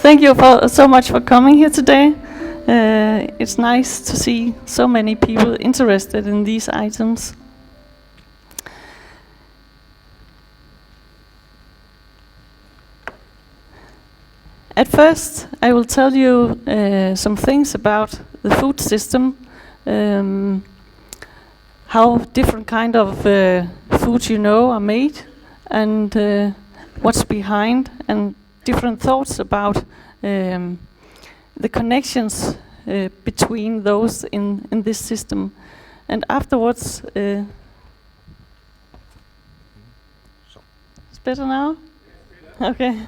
Thank you so much for coming here today. It's nice to see so many people interested in these items. At first, I will tell you some things about the food system, how different kind of foods are made, and what's behind, and different thoughts about the connections between those in this system. And afterwards, it's better now? Okay.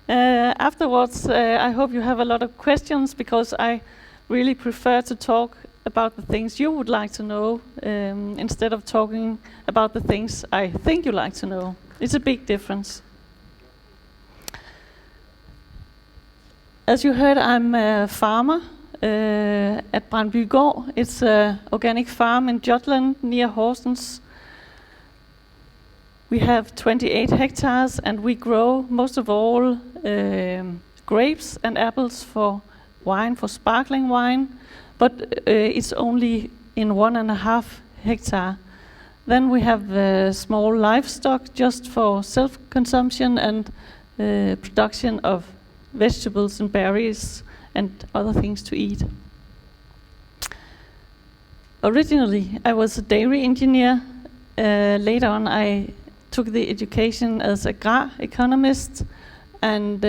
Afterwards, I hope you have a lot of questions, because I really prefer to talk about the things you would like to know instead of talking about the things I think you like to know. It's a big difference. As you heard, I'm a farmer at Brandbygård. It's an organic farm in Jutland near Horsens. We have 28 hectares, and we grow most of all grapes and apples for wine, for sparkling wine, but it's only in 1.5 hectare. Then we have small livestock just for self-consumption and production of vegetables and berries and other things to eat. Originally, I was a dairy engineer. Later on, I took the education as economist, and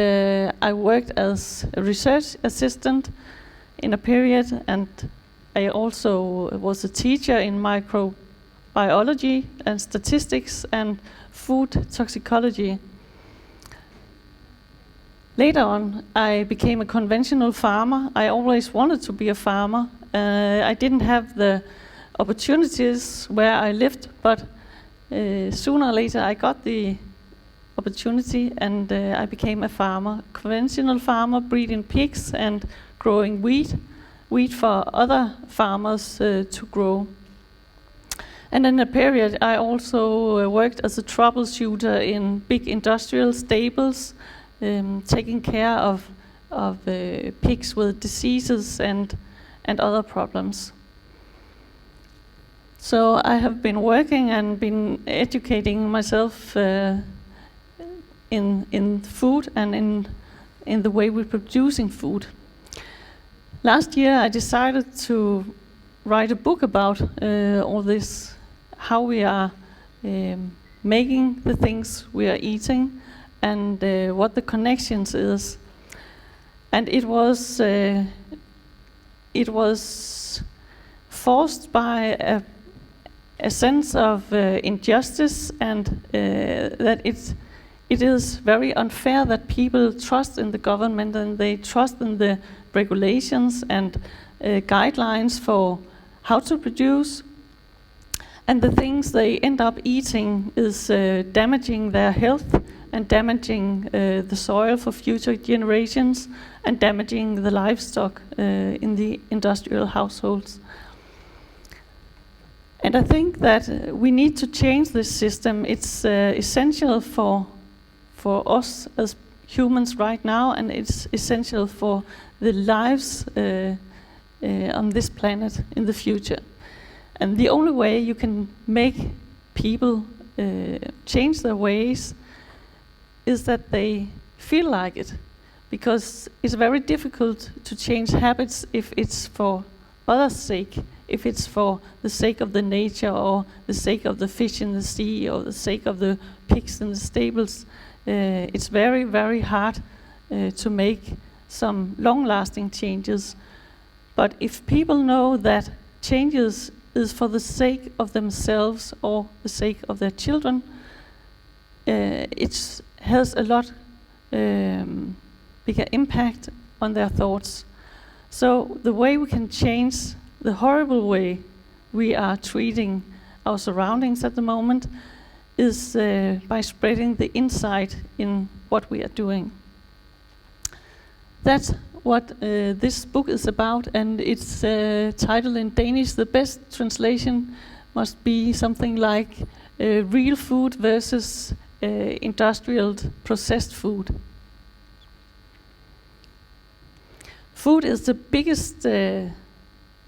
I worked as a research assistant in a period, and I also was a teacher in microbiology and statistics and food toxicology. Later on, I became a conventional farmer. I always wanted to be a farmer. I didn't have the opportunities where I lived, but sooner or later I got the opportunity, and I became a farmer, conventional farmer, breeding pigs and growing wheat for other farmers to grow. And in a period, I also worked as a troubleshooter in big industrial stables, taking care of pigs with diseases and other problems. So I have been working and been educating myself in food and in the way we're producing food. Last year I decided to write a book about all this, how we are making the things we are eating, and what the connections is. And it was forced by a sense of injustice, and that it is very unfair that people trust in the government, and they trust in the regulations and guidelines for how to produce, and the things they end up eating is damaging their health and damaging the soil for future generations, and damaging the livestock in the industrial households. And I think that we need to change this system. It's essential for us as humans right now, and it's essential for the lives on this planet in the future. And the only way you can make people change their ways is that they feel like it, because it's very difficult to change habits if it's for others' sake, if it's for the sake of the nature, or the sake of the fish in the sea, or the sake of the pigs in the stables. It's very, very hard to make some long-lasting changes. But if people know that changes is for the sake of themselves or the sake of their children, it has a lot bigger impact on their thoughts. So the way we can change the horrible way we are treating our surroundings at the moment is by spreading the insight in what we are doing. That's what this book is about, and it's titled in Danish. The best translation must be something like real food versus industrial processed food. Food is the biggest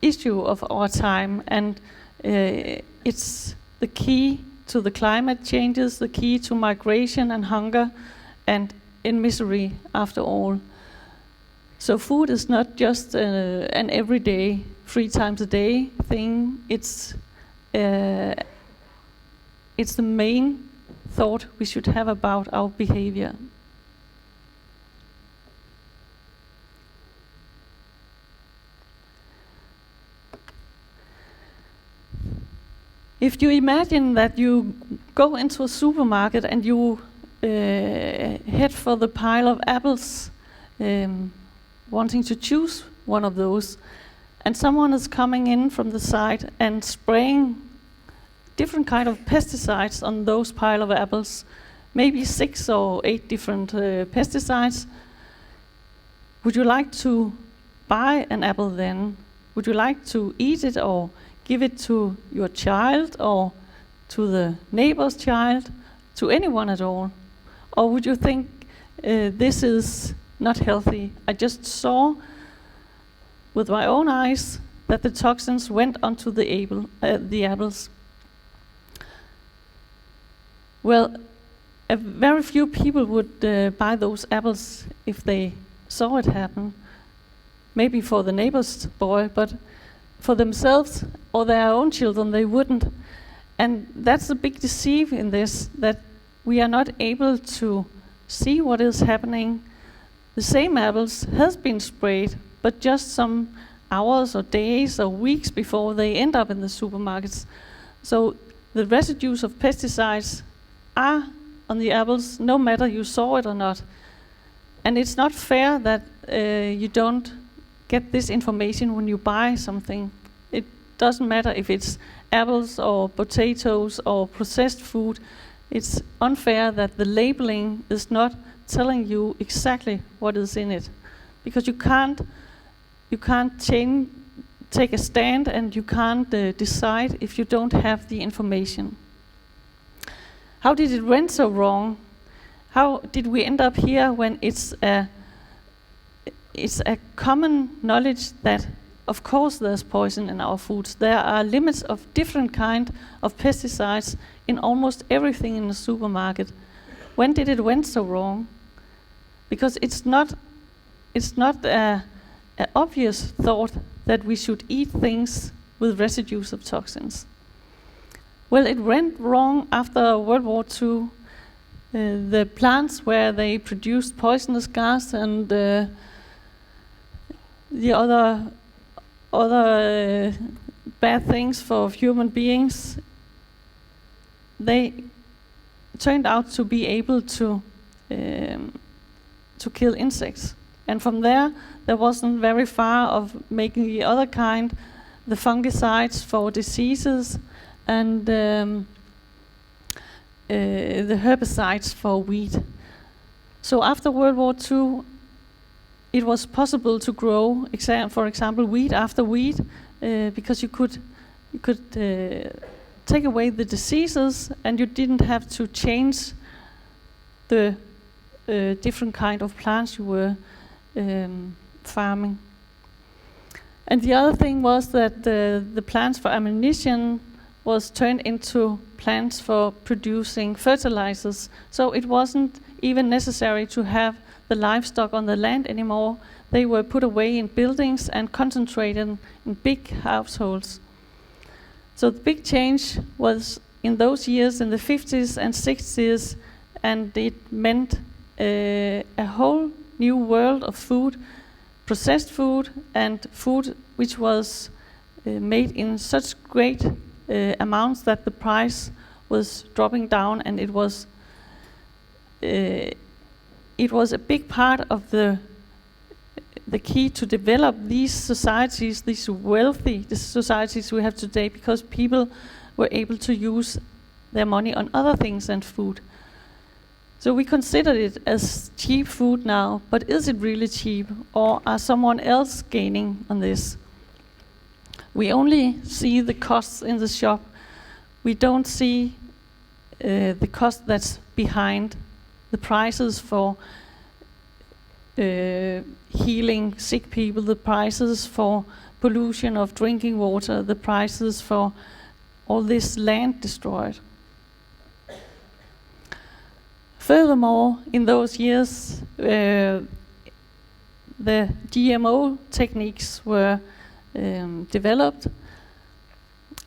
issue of our time, and it's the key to the climate changes, the key to migration and hunger, and in misery after all. So food is not just an everyday, 3 times a day thing. It's the main thought we should have about our behavior. If you imagine that you go into a supermarket and you head for the pile of apples, wanting to choose one of those, and someone is coming in from the side and spraying different kind of pesticides on those pile of apples, maybe 6 or 8 different pesticides, would you like to buy an apple then? Would you like to eat it or give it to your child or to the neighbor's child, to anyone at all? Or would you think this is not healthy? I just saw with my own eyes that the toxins went onto the apples. Well, very few people would buy those apples if they saw it happen. Maybe for the neighbor's boy, but for themselves or their own children, they wouldn't. And that's a big deceive in this, that we are not able to see what is happening. The same apples has been sprayed, but just some hours or days or weeks before they end up in the supermarkets. So the residues of pesticides are on the apples, no matter you saw it or not. And it's not fair that you don't get this information when you buy something. It doesn't matter if it's apples or potatoes or processed food. It's unfair that the labeling is not telling you exactly what is in it, because you can't take a stand, and you can't decide if you don't have the information. How did it went so wrong? How did we end up here when it's a common knowledge that, of course, there's poison in our foods. There are limits of different kind of pesticides in almost everything in the supermarket. When did it went so wrong? Because it's not an obvious thought that we should eat things with residues of toxins. Well, it went wrong after World War II. The plants where they produced poisonous gas and the other bad things for human beings, they turned out to be able to kill insects. And from there wasn't very far of making the other kind, the fungicides for diseases, and the herbicides for wheat. So after World War II, it was possible to grow, for example, wheat after wheat, because you could take away the diseases, and you didn't have to change the different kind of plants you were farming. And the other thing was that the plants for ammunition was turned into plants for producing fertilizers. So it wasn't even necessary to have the livestock on the land anymore. They were put away in buildings and concentrated in big households. So the big change was in those years, in the 50s and 60s, and it meant a whole new world of food, processed food, and food which was made in such great amounts that the price was dropping down, and it was a big part of the key to develop these societies, these wealthy societies we have today, because people were able to use their money on other things than food. So we consider it as cheap food now, but is it really cheap, or are someone else gaining on this? We only see the costs in the shop. We don't see the cost that's behind the prices for healing sick people, the prices for pollution of drinking water, the prices for all this land destroyed. Furthermore, in those years, the GMO techniques were developed,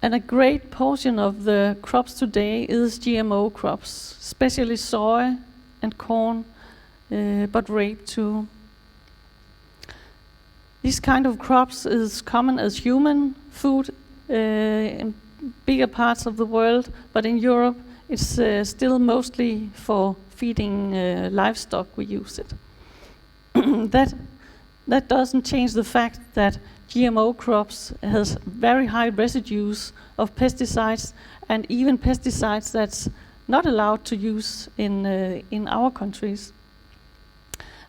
and a great portion of the crops today is GMO crops, especially soy and corn, but rape too. This kind of crops is common as human food in bigger parts of the world, but in Europe it's still mostly for feeding livestock we use it. That doesn't change the fact that GMO crops has very high residues of pesticides, and even pesticides that's not allowed to use in our countries.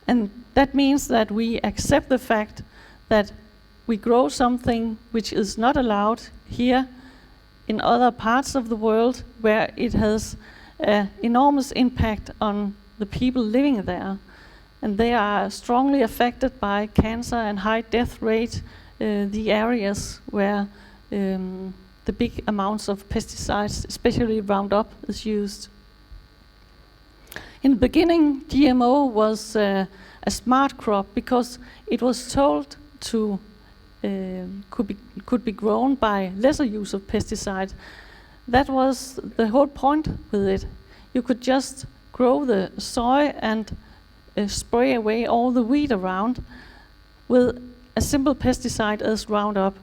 And that means that we accept the fact that we grow something which is not allowed here in other parts of the world, where it has an enormous impact on the people living there. And they are strongly affected by cancer and high death rate, the areas where the big amounts of pesticides, especially Roundup, is used. In the beginning, GMO was a smart crop because it was told to could be grown by lesser use of pesticides. That was the whole point with it. You could just grow the soy and spray away all the weed around with a simple pesticide as Roundup.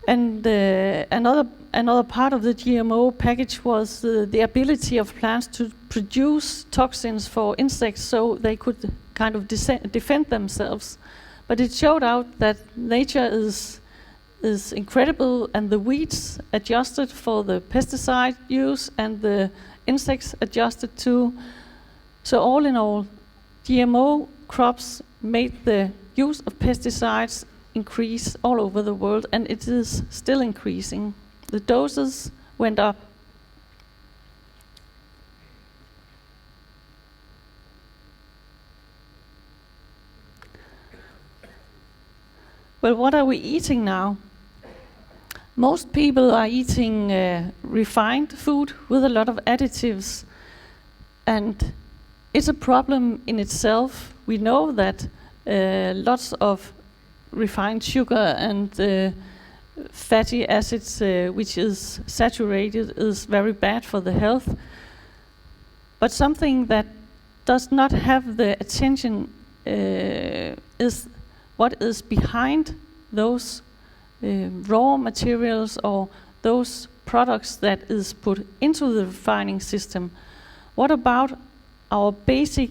And another part of the GMO package was the ability of plants to produce toxins for insects, so they could kind of defend themselves. But it showed out that nature is incredible, and the weeds adjusted for the pesticide use, and the insects adjusted too. So all in all, GMO crops made the use of pesticides increase all over the world, and it is still increasing. The doses went up. Well, what are we eating now? Most people are eating refined food with a lot of additives, and it's a problem in itself. We know that lots of refined sugar and fatty acids, which is saturated, is very bad for the health. But something that does not have the attention is what is behind those raw materials or those products that is put into the refining system. What about our basic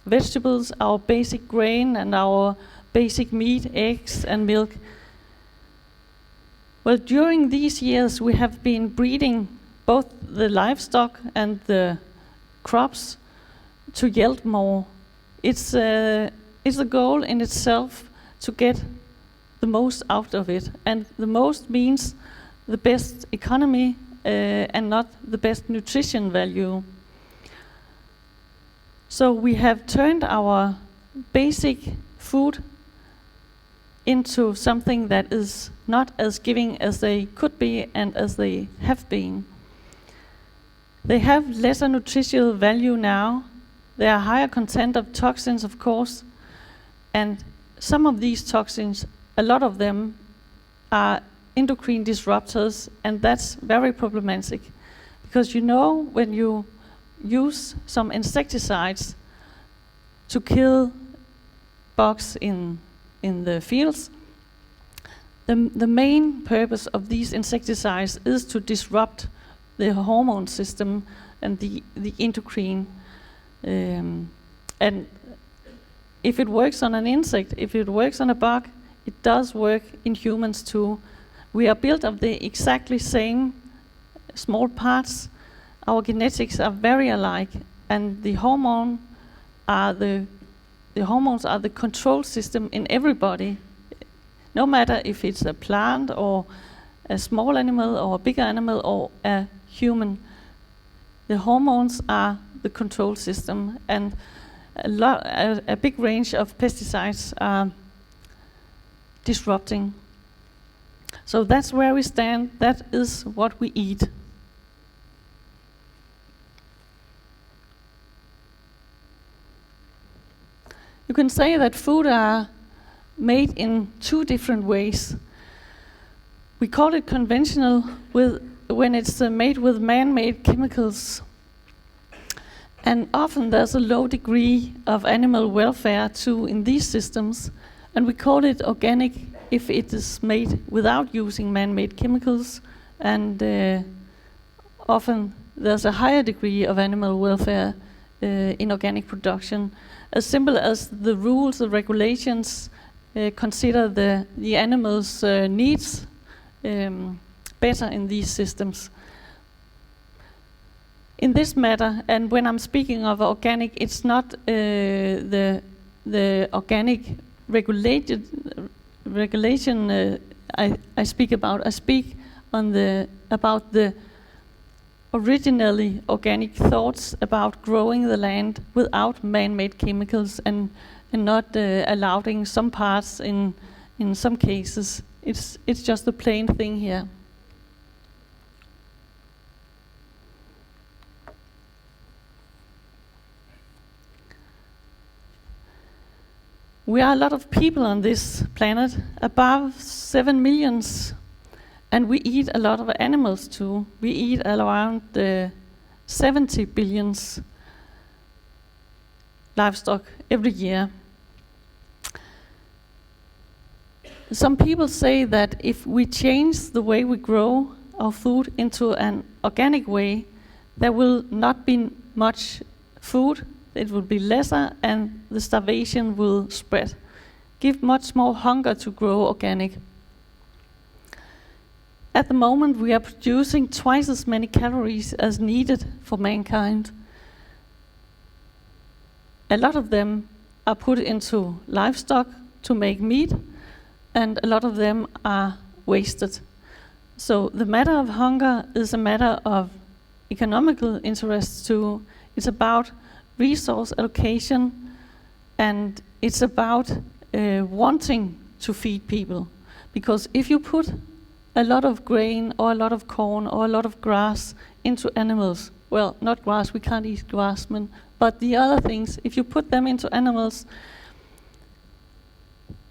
vegetables, our basic grain, and our basic meat, eggs and milk? Well, during these years we have been breeding both the livestock and the crops to yield more. It's a goal in itself to get the most out of it, and the most means the best economy and not the best nutrition value. So we have turned our basic food into something that is not as giving as they could be and as they have been. They have lesser nutritional value now. There are higher content of toxins, of course, and some of these toxins, a lot of them, are endocrine disruptors, and that's very problematic. Because you know, when you use some insecticides to kill bugs in the fields, the main purpose of these insecticides is to disrupt the hormone system and the endocrine. And if it works on an insect, if it works on a bug, it does work in humans too. We are built of the exactly same small parts. Our genetics are very alike, and the hormones are the control system in everybody. No matter if it's a plant or a small animal or a bigger animal or a human, the hormones are the control system, and a big range of pesticides are disrupting. So that's where we stand. That is what we eat. You can say that food are made in two different ways. We call it conventional when it's made with man-made chemicals. And often there's a low degree of animal welfare too in these systems. And we call it organic if it is made without using man-made chemicals. And often there's a higher degree of animal welfare in organic production. As simple as the rules, the regulations consider the animals' needs better in these systems. In this matter, and when I'm speaking of organic, it's not the organic regulation I speak about. I speak about the originally organic thoughts about growing the land without man-made chemicals and not allowing some parts in some cases. It's just a plain thing here. We are a lot of people on this planet, above 7 million, and we eat a lot of animals too. We eat around 70 billion livestock every year. Some people say that if we change the way we grow our food into an organic way, there will not be much food. It will be lesser, and the starvation will spread. Give much more hunger to grow organic. At the moment, we are producing twice as many calories as needed for mankind. A lot of them are put into livestock to make meat, and a lot of them are wasted. So the matter of hunger is a matter of economical interest too. It's about resource allocation, and it's about wanting to feed people. Because if you put a lot of grain or a lot of corn or a lot of grass into animals, well, not grass, we can't eat grass, but the other things, if you put them into animals,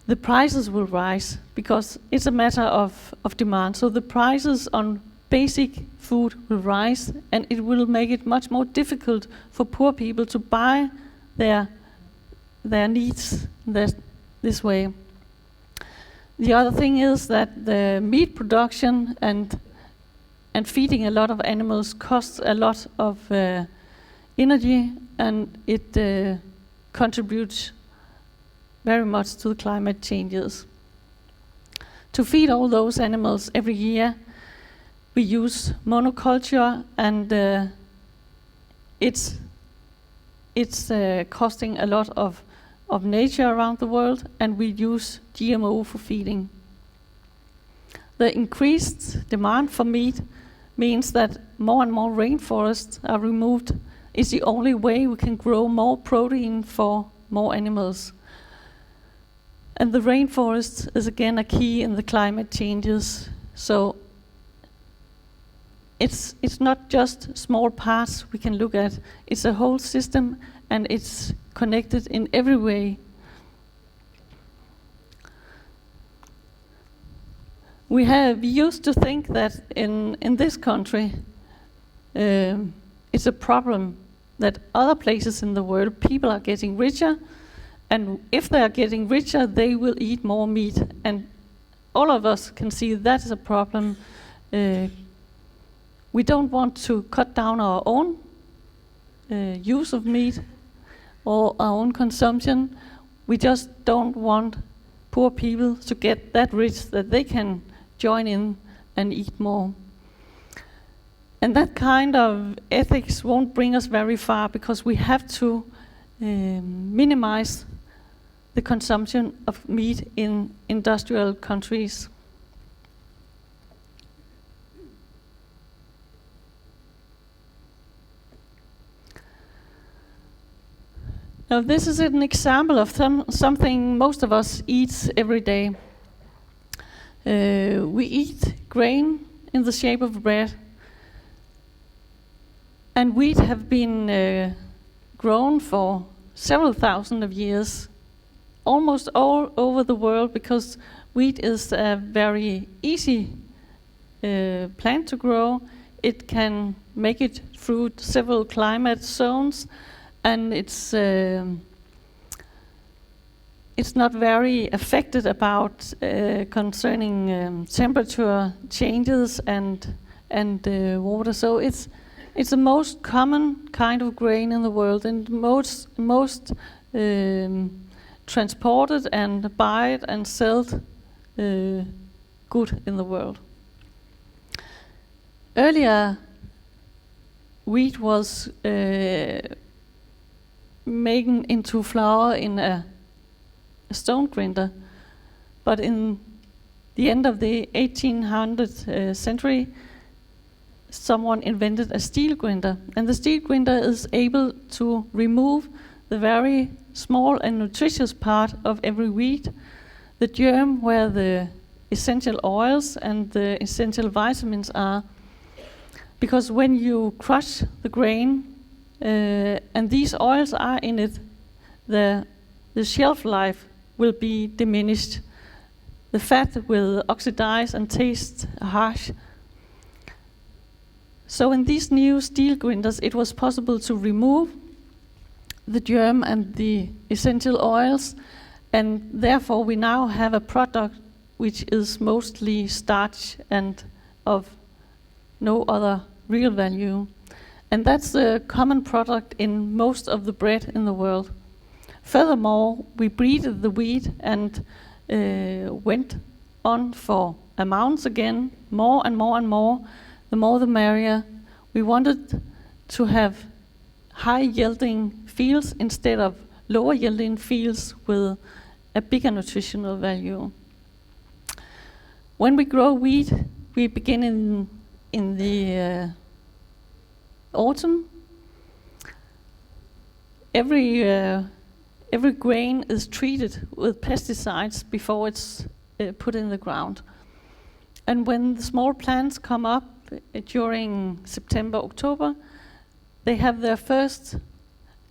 the prices will rise because it's a matter of demand. So the prices on basic food will rise, and it will make it much more difficult for poor people to buy their needs this way. The other thing is that the meat production and feeding a lot of animals costs a lot of energy, and it contributes very much to the climate changes. To feed all those animals every year, we use monoculture, and it's costing a lot of nature around the world, and we use GMO for feeding. The increased demand for meat means that more and more rainforests are removed. It's the only way we can grow more protein for more animals. And the rainforest is again a key in the climate changes. So it's not just small parts we can look at. It's a whole system, and it's connected in every way. We used to think that in this country it's a problem that other places in the world people are getting richer, and if they are getting richer, they will eat more meat. And all of us can see that is a problem. We don't want to cut down our own use of meat or our own consumption. We just don't want poor people to get that rich that they can join in and eat more. And that kind of ethics won't bring us very far, because we have to minimize the consumption of meat in industrial countries. Now this is an example of something most of us eat every day. We eat grain in the shape of bread. And wheat have been grown for several thousand of years, almost all over the world, because wheat is a very easy plant to grow. It can make it through several climate zones, and it's not very affected about concerning temperature changes and water. So it's the most common kind of grain in the world, and most transported and bought and sold good in the world. Earlier, wheat was making into flour in a stone grinder, but in the end of the 1800th century, someone invented a steel grinder, and the steel grinder is able to remove the very small and nutritious part of every wheat, the germ where the essential oils and the essential vitamins are. Because when you crush the grain and these oils are in it, the shelf life will be diminished. The fat will oxidize and taste harsh. So in these new steel grinders, it was possible to remove the germ and the essential oils, and therefore we now have a product which is mostly starch and of no other real value. And that's the common product in most of the bread in the world. Furthermore, we breeded the wheat and went on for amounts again, more and more and more. The more the merrier. We wanted to have high yielding fields instead of lower yielding fields with a bigger nutritional value. When we grow wheat, we begin in the autumn. Every grain is treated with pesticides before it's put in the ground. And when the small plants come up during September, October, they have their first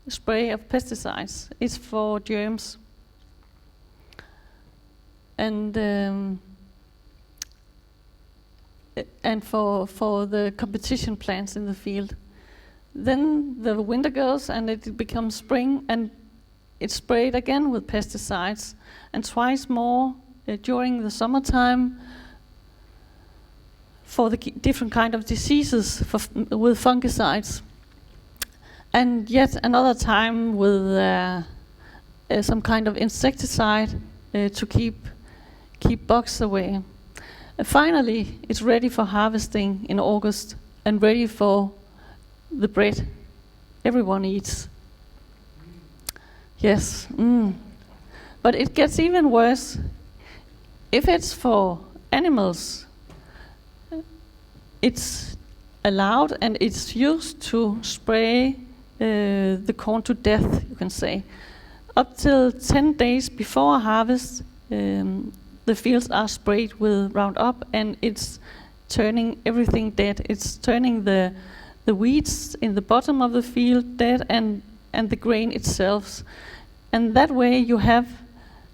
spray of pesticides. It's for germs. And for the competition plants in the field. Then the winter goes and it becomes spring, and it's sprayed again with pesticides, and twice more during the summertime for the different kind of diseases with fungicides. And yet another time with some kind of insecticide to keep bugs away. Finally, it's ready for harvesting in August and ready for the bread everyone eats. Yes. But it gets even worse. If it's for animals, it's allowed and it's used to spray the corn to death, you can say. Up till 10 days before harvest, the fields are sprayed with Roundup, and it's turning everything dead. It's turning the weeds in the bottom of the field dead, and the grain itself. And that way you have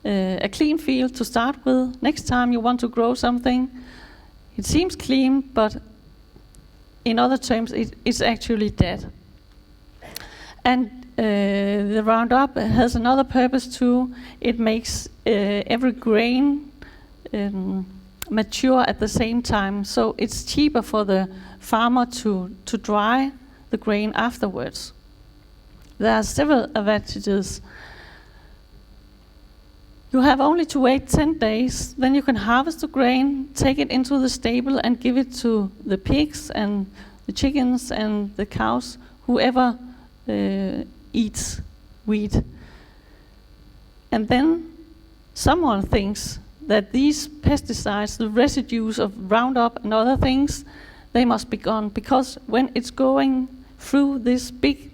a clean field to start with. Next time you want to grow something, it seems clean, but in other terms it's actually dead. And the Roundup has another purpose too. It makes every grain mature at the same time, so it's cheaper for the farmer to dry the grain afterwards. There are several advantages. You have only to wait 10 days, then you can harvest the grain, take it into the stable and give it to the pigs and the chickens and the cows, whoever eats wheat. And then someone thinks that these pesticides, the residues of Roundup and other things, they must be gone, because when it's going through this big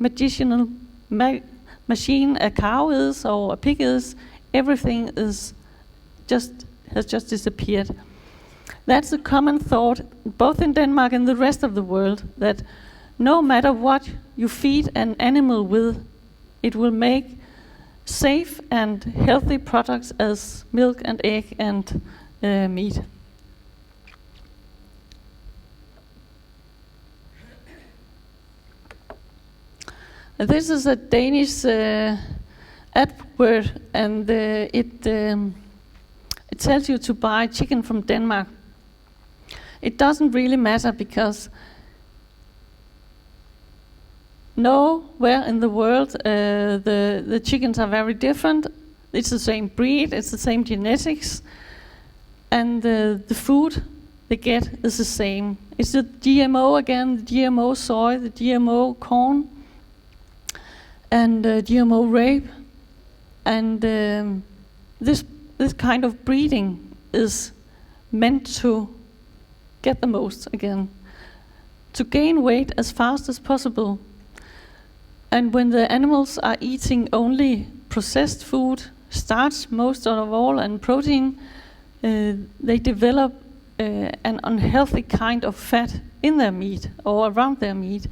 machine a cow is or a pig is, everything has just disappeared. That's a common thought, both in Denmark and the rest of the world, that no matter what you feed an animal with, it will make safe and healthy products as milk and egg and meat. This is a Danish advert, and it tells you to buy chicken from Denmark. It doesn't really matter, because nowhere in the world the chickens are very different. It's the same breed, it's the same genetics, and the food they get is the same. It's the GMO again, the GMO soy, the GMO corn, and GMO rape, and this kind of breeding is meant to get the most again, to gain weight as fast as possible. And when the animals are eating only processed food, starch most of all, and protein, they develop an unhealthy kind of fat in their meat or around their meat.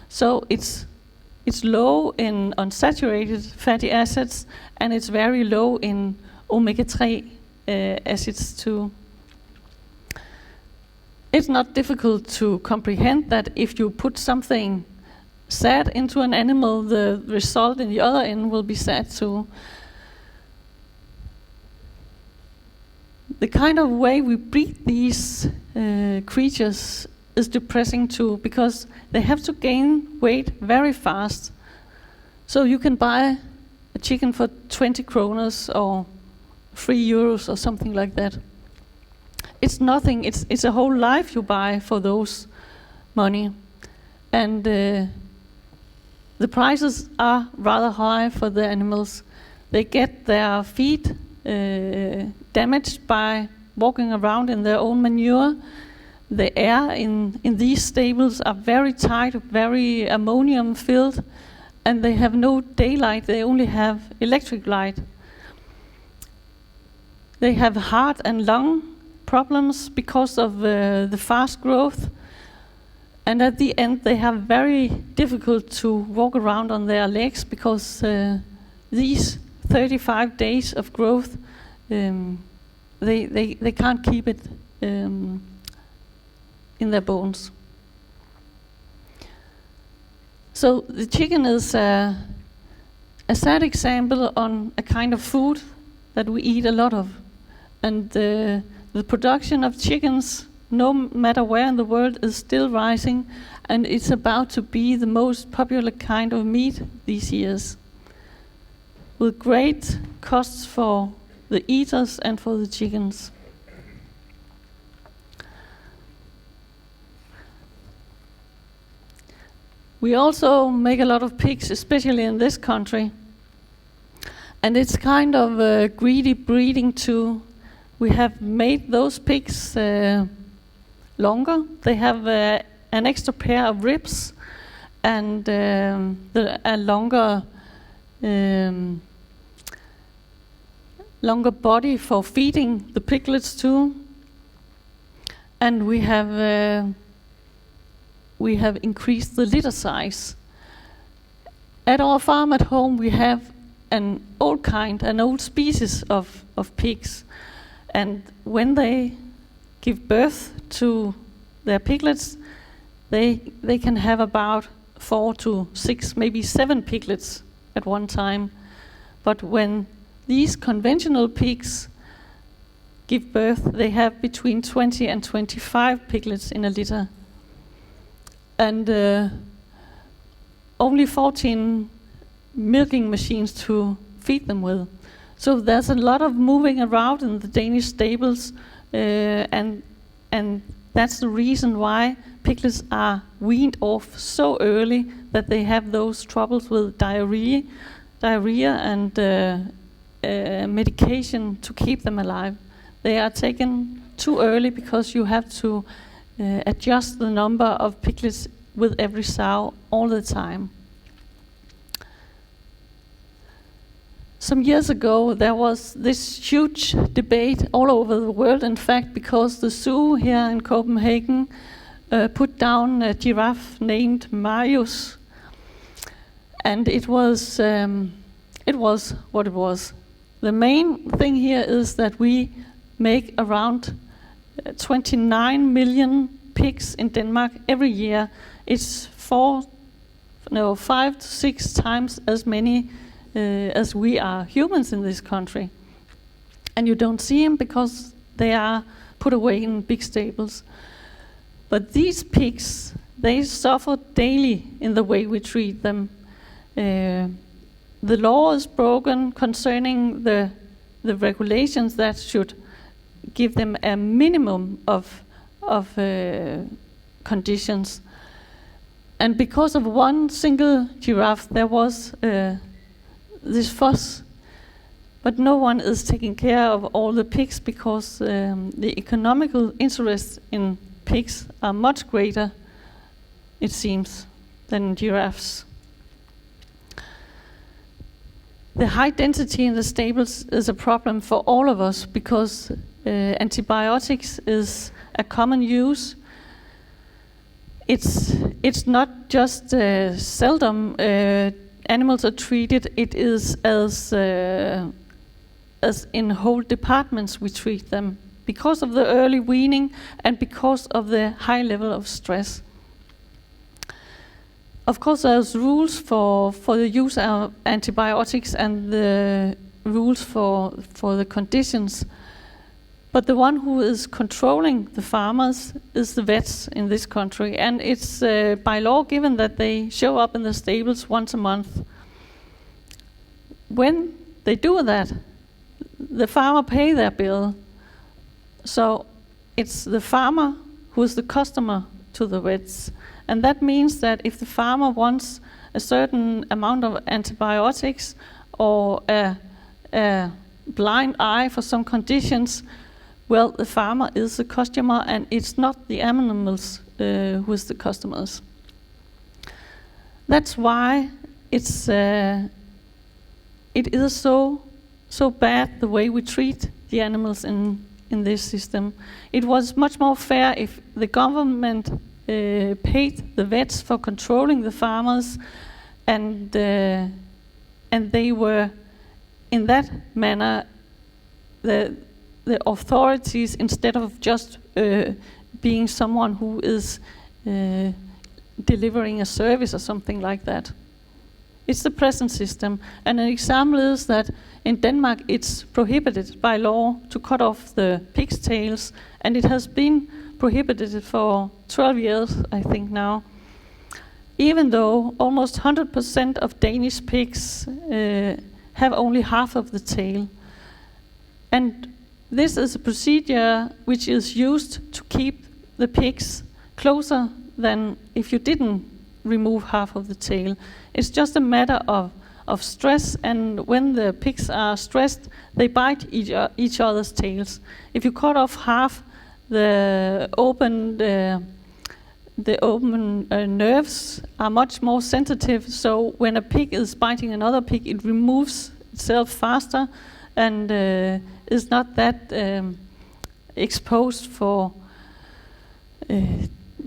So it's low in unsaturated fatty acids, and it's very low in omega-3 acids too. It's not difficult to comprehend that if you put something sad into an animal, the result in the other end will be sad too. The kind of way we breed these creatures is depressing too, because they have to gain weight very fast. So you can buy a chicken for 20 kroners or 3 euros or something like that. It's nothing, it's a whole life you buy for those money. And the prices are rather high for the animals. They get their feet damaged by walking around in their own manure. The air in these stables are very tight, very ammonium filled, and they have no daylight, they only have electric light. They have heart and lung problems because of the fast growth, and at the end they have very difficult to walk around on their legs, because these 35 days of growth, they can't keep it in their bones. So the chicken is a sad example on a kind of food that we eat a lot of. And the production of chickens, no matter where in the world, is still rising, and it's about to be the most popular kind of meat these years, with great costs for the eaters and for the chickens. We also make a lot of pigs, especially in this country. And it's kind of greedy breeding too. We have made those pigs longer. They have an extra pair of ribs and a longer body for feeding the piglets too. And we have increased the litter size. At our farm at home we have an old species of pigs. And when they give birth to their piglets, they can have about 4 to 6, maybe 7 piglets at one time. But when these conventional pigs give birth, they have between 20 and 25 piglets in a litter. And only 14 milking machines to feed them with. So there's a lot of moving around in the Danish stables, and that's the reason why piglets are weaned off so early, that they have those troubles with diarrhea and medication to keep them alive. They are taken too early because you have to adjust the number of piglets with every sow all the time. some years ago, there was this huge debate all over the world, in fact, because the zoo here in Copenhagen put down a giraffe named Marius. And it was what it was. The main thing here is that we make around 29 million pigs in Denmark every year. It's 5 to 6 times as many as we are humans in this country. And you don't see them because they are put away in big stables. But these pigs, they suffer daily in the way we treat them. The law is broken concerning the regulations that should give them a minimum of conditions. And because of one single giraffe, there was this fuss. But no one is taking care of all the pigs because the economical interest in pigs are much greater, it seems, than giraffes. The high density in the stables is a problem for all of us because antibiotics is a common use. It's not just seldom animals are treated. It is as in whole departments we treat them because of the early weaning and because of the high level of stress. Of course, there's rules for the use of antibiotics and the rules for the conditions. But the one who is controlling the farmers is the vets in this country. And it's by law given that they show up in the stables once a month. When they do that, the farmer pay their bill. So it's the farmer who is the customer to the vets. And that means that if the farmer wants a certain amount of antibiotics or a blind eye for some conditions, well, the farmer is the customer and it's not the animals who is the customers. That's why it is so bad the way we treat the animals in this system. It was much more fair if the government paid the vets for controlling the farmers, and they were, in that manner, the authorities, instead of just being someone who is delivering a service or something like that. It's the present system, and an example is that in Denmark it's prohibited by law to cut off the pig's tails, and it has been prohibited for 12 years, I think now. Even though almost 100% of Danish pigs have only half of the tail. And this is a procedure which is used to keep the pigs closer than if you didn't remove half of the tail. It's just a matter of stress, and when the pigs are stressed, they bite each other's tails. If you cut off half, the open nerves are much more sensitive, so when a pig is biting another pig, it removes itself faster and is not that exposed for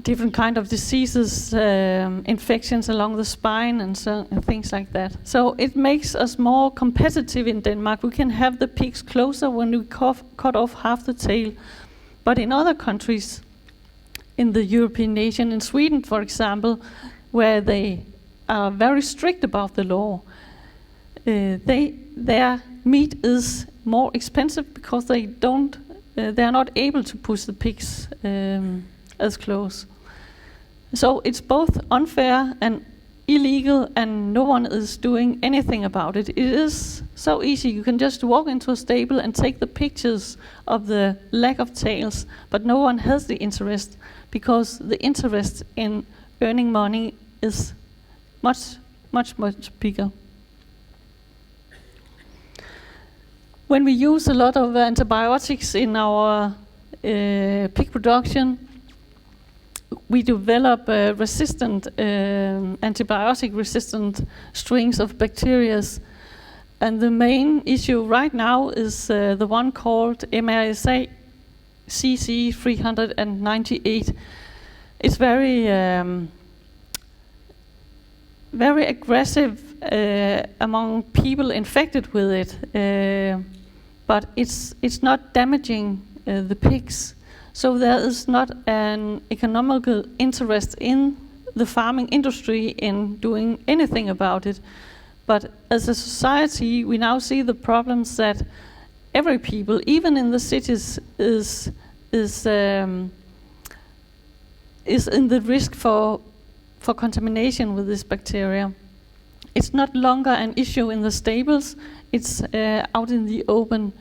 different kind of diseases, infections along the spine and things like that. So it makes us more competitive in Denmark. We can have the pigs closer when we cut off half the tail. But in other countries, in the European nation, in Sweden, for example, where they are very strict about the law, their meat is more expensive because they are not able to push the pigs as close. So it's both unfair and illegal, and no one is doing anything about it. It is so easy. You can just walk into a stable and take the pictures of the lack of tails, but no one has the interest, because the interest in earning money is much, much, much bigger. When we use a lot of antibiotics in our pig production, we develop antibiotic-resistant strains of bacteria, And the main issue right now is the one called MRSA CC 398. It's very very aggressive among people infected with it, but it's not damaging the pigs. So there is not an economical interest in the farming industry in doing anything about it. But as a society, we now see the problems that every people, even in the cities, is in the risk for contamination with this bacteria. It's not longer an issue in the stables, it's out in the open.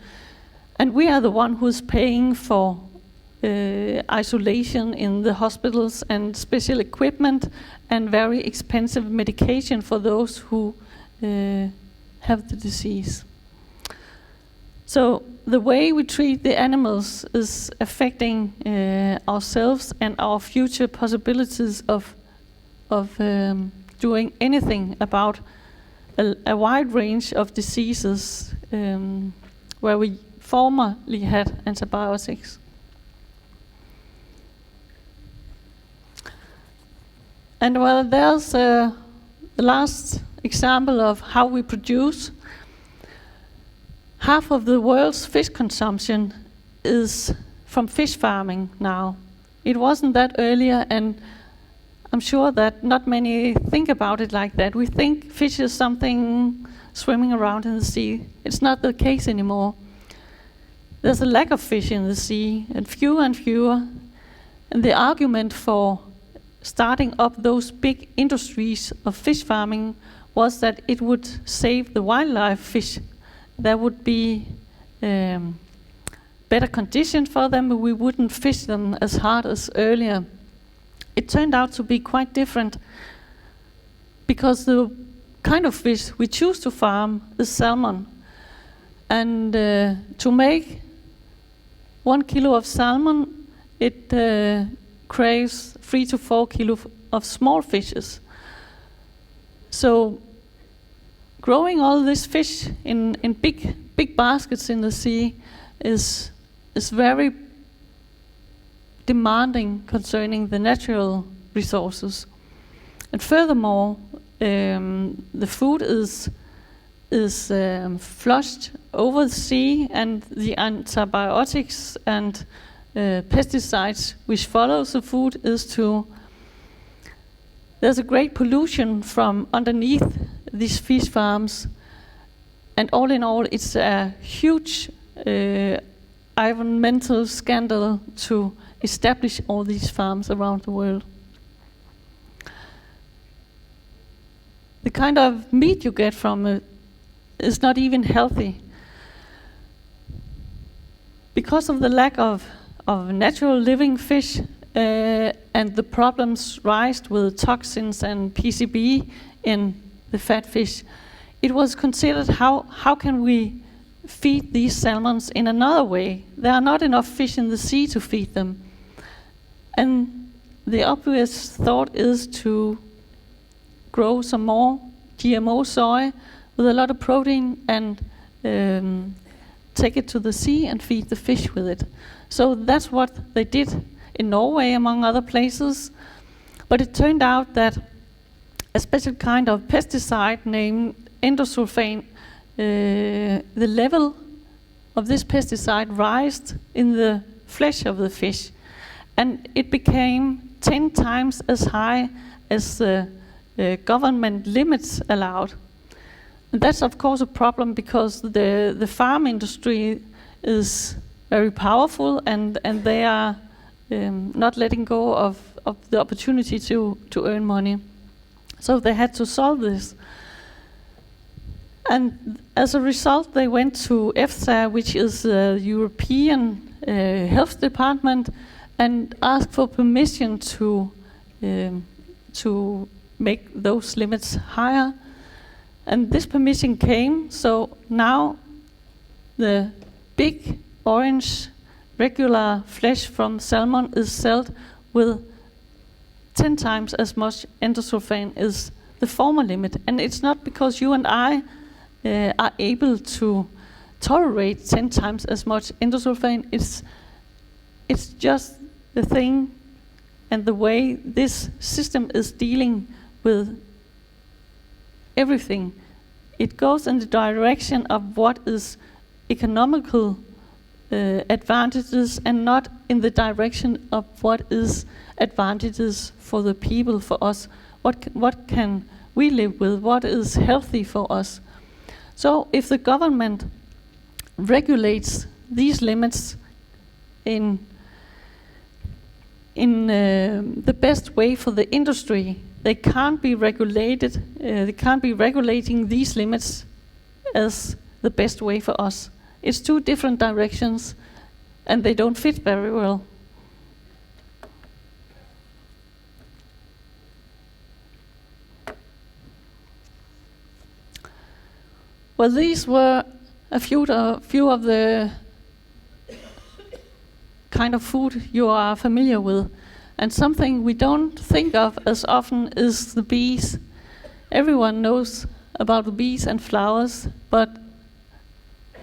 And we are the one who's paying for isolation in the hospitals and special equipment and very expensive medication for those who have the disease. So the way we treat the animals is affecting ourselves and our future possibilities of doing anything about a wide range of diseases where we formerly had antibiotics. And well, there's the last example of how we produce. Half of the world's fish consumption is from fish farming now. It wasn't that earlier, and I'm sure that not many think about it like that. We think fish is something swimming around in the sea. It's not the case anymore. There's a lack of fish in the sea, and fewer. And the argument for starting up those big industries of fish farming was that it would save the wildlife fish. There would be better conditions for them, but we wouldn't fish them as hard as earlier. It turned out to be quite different, because the kind of fish we choose to farm is salmon. And to make 1 kilo of salmon, it craves 3 to 4 kilos of small fishes. So growing all this fish in big baskets in the sea is very demanding concerning the natural resources. And furthermore, the food is flushed over the sea, and the antibiotics and pesticides which follows the food there's a great pollution from underneath these fish farms, and all in all it's a huge environmental scandal to establish all these farms around the world. The kind of meat you get from it is not even healthy. Because of the lack of natural living fish and the problems raised with toxins and PCB in the fat fish, it was considered how can we feed these salmons in another way? There are not enough fish in the sea to feed them. And the obvious thought is to grow some more GMO soy with a lot of protein and take it to the sea and feed the fish with it. So that's what they did in Norway, among other places. But it turned out that a special kind of pesticide named endosulfan, the level of this pesticide rised in the flesh of the fish, and it became 10 times as high as the government limits allowed. And that's of course a problem, because the farm industry is very powerful, and they are not letting go of the opportunity to earn money. So they had to solve this. And as a result, they went to EFSA, which is the European Health Department, and asked for permission to make those limits higher. And this permission came, so now the big orange regular flesh from salmon is sold with 10 times as much endosulfan as the former limit. And it's not because you and I are able to tolerate 10 times as much endosulfan. It's just the thing and the way this system is dealing with everything. It goes in the direction of what is economical advantages and not in the direction of what is advantages for the people, for us. What can we live with? What is healthy for us? So if the government regulates these limits in the best way for the industry, they can't be regulated. They can't be regulating these limits as the best way for us. It's two different directions, and they don't fit very well. Well, these were a few of the kind of food you are familiar with. And something we don't think of as often is the bees. Everyone knows about the bees and flowers, but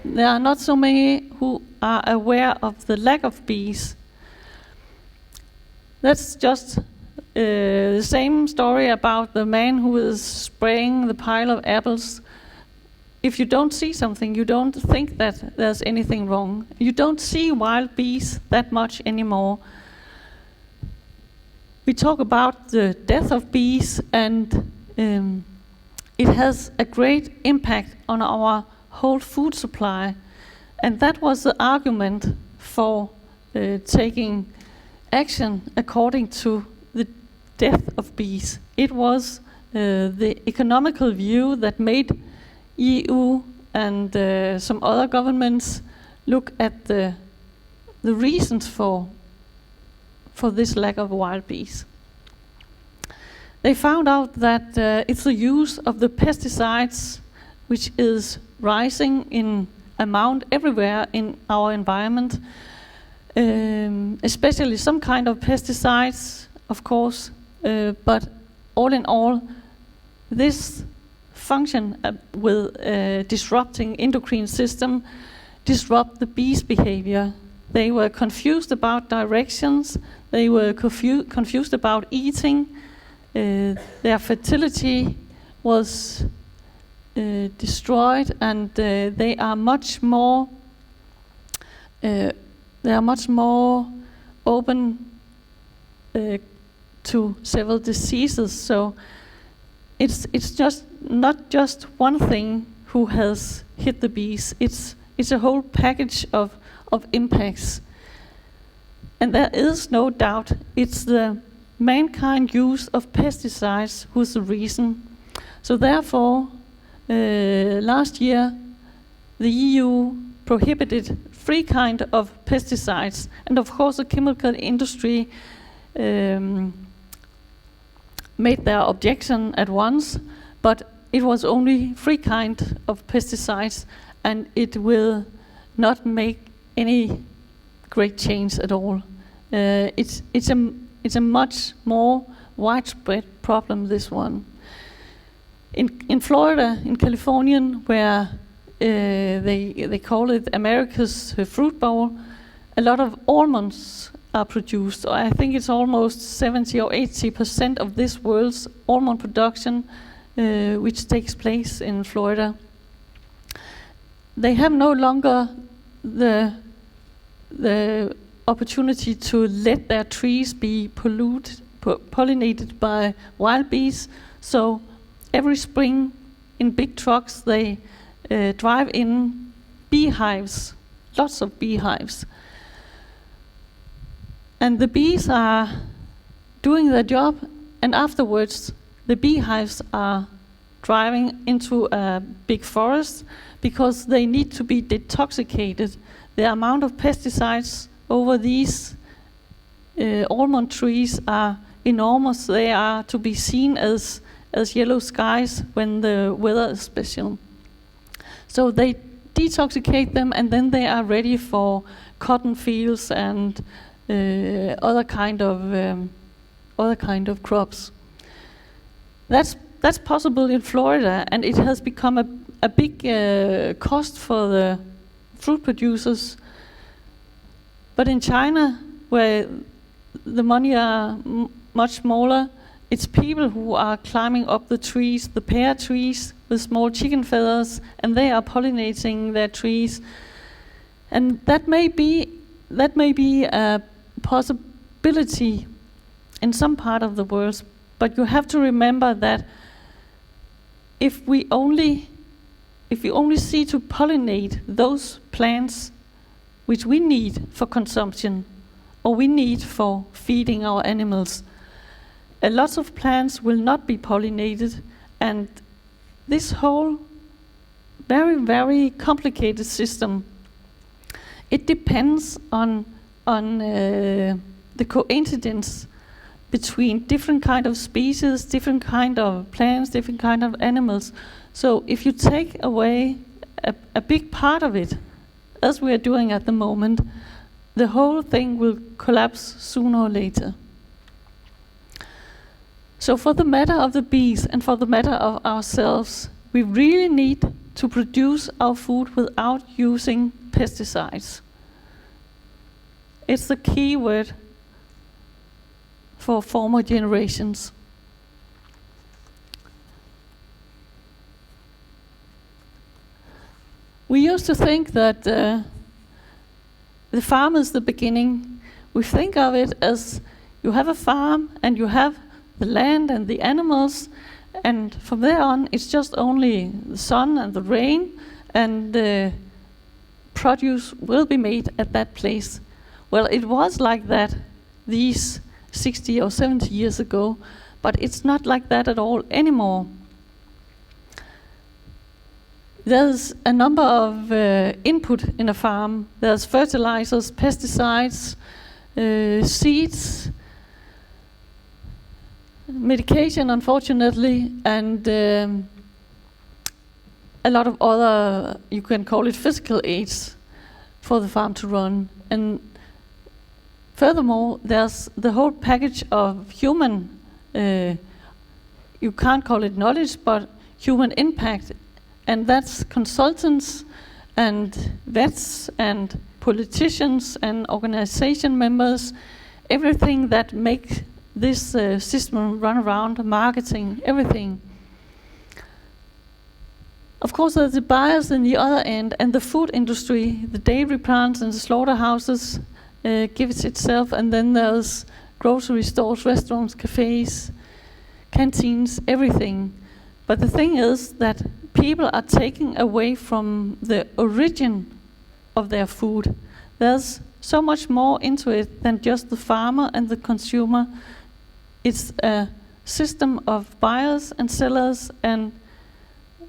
there are not so many who are aware of the lack of bees. That's just the same story about the man who is spraying the pile of apples. If you don't see something, you don't think that there's anything wrong. You don't see wild bees that much anymore. We talk about the death of bees, and it has a great impact on our whole food supply. And that was the argument for taking action according to the death of bees. It was the economical view that made EU and some other governments look at the reasons for this lack of wild bees. They found out that it's the use of the pesticides which is rising in amount everywhere in our environment, especially some kind of pesticides, of course, but all in all, this function with disrupting endocrine system disrupt the bees' behavior. They were confused about directions, they were confused about eating, their fertility was destroyed, and they are much more open to several diseases. So it's just not just one thing who has hit the bees. It's a whole package of impacts. And there is no doubt it's the mankind use of pesticides who's the reason. So therefore, last year, the EU prohibited 3 kinds of pesticides. And of course, the chemical industry made their objection at once, but it was only 3 kinds of pesticides, and it will not make any great change at all. It's a much more widespread problem, this one. In Florida, in California, where they call it America's fruit bowl, a lot of almonds are produced. I think it's almost 70 or 80% of this world's almond production which takes place in Florida. They have no longer the opportunity to let their trees be pollinated by wild bees. So every spring in big trucks they drive in beehives, lots of beehives. And the bees are doing their job, and afterwards the beehives are driving into a big forest because they need to be detoxicated. The amount of pesticides over these almond trees are enormous. They are to be seen as yellow skies when the weather is special. So they detoxicate them, and then they are ready for cotton fields and other kind of crops. That's possible in Florida, and it has become a big cost for the fruit producers. But in China, where the money are much smaller, it's people who are climbing up the trees, the pear trees with small chicken feathers, and they are pollinating their trees. And that may be a possibility in some part of the world, but you have to remember that if we only see to pollinate those plants which we need for consumption, or we need for feeding our animals, a lot of plants will not be pollinated, and this whole very, very complicated system, it depends on the coincidence between different kind of species, different kind of plants, different kind of animals. So if you take away a big part of it, as we are doing at the moment, the whole thing will collapse sooner or later. So for the matter of the bees and for the matter of ourselves, we really need to produce our food without using pesticides. It's the key word for former generations. We used to think that the farm is the beginning. We think of it as you have a farm and you have the land and the animals, and from there on it's just only the sun and the rain, and the produce will be made at that place. Well, it was like that these 60 or 70 years ago, but it's not like that at all anymore. There's a number of input in a farm. There's fertilizers, pesticides, seeds, medication, unfortunately, and a lot of other, you can call it physical aids for the farm to run. And furthermore, there's the whole package of human, you can't call it knowledge, but human impact. And that's consultants and vets and politicians and organization members, everything that makes this system run around, marketing, everything. Of course, there's the buyers in the other end, and the food industry, the dairy plants and the slaughterhouses gives itself, and then there's grocery stores, restaurants, cafes, canteens, everything. But the thing is that people are taking away from the origin of their food. There's so much more into it than just the farmer and the consumer. It's a system of buyers and sellers, and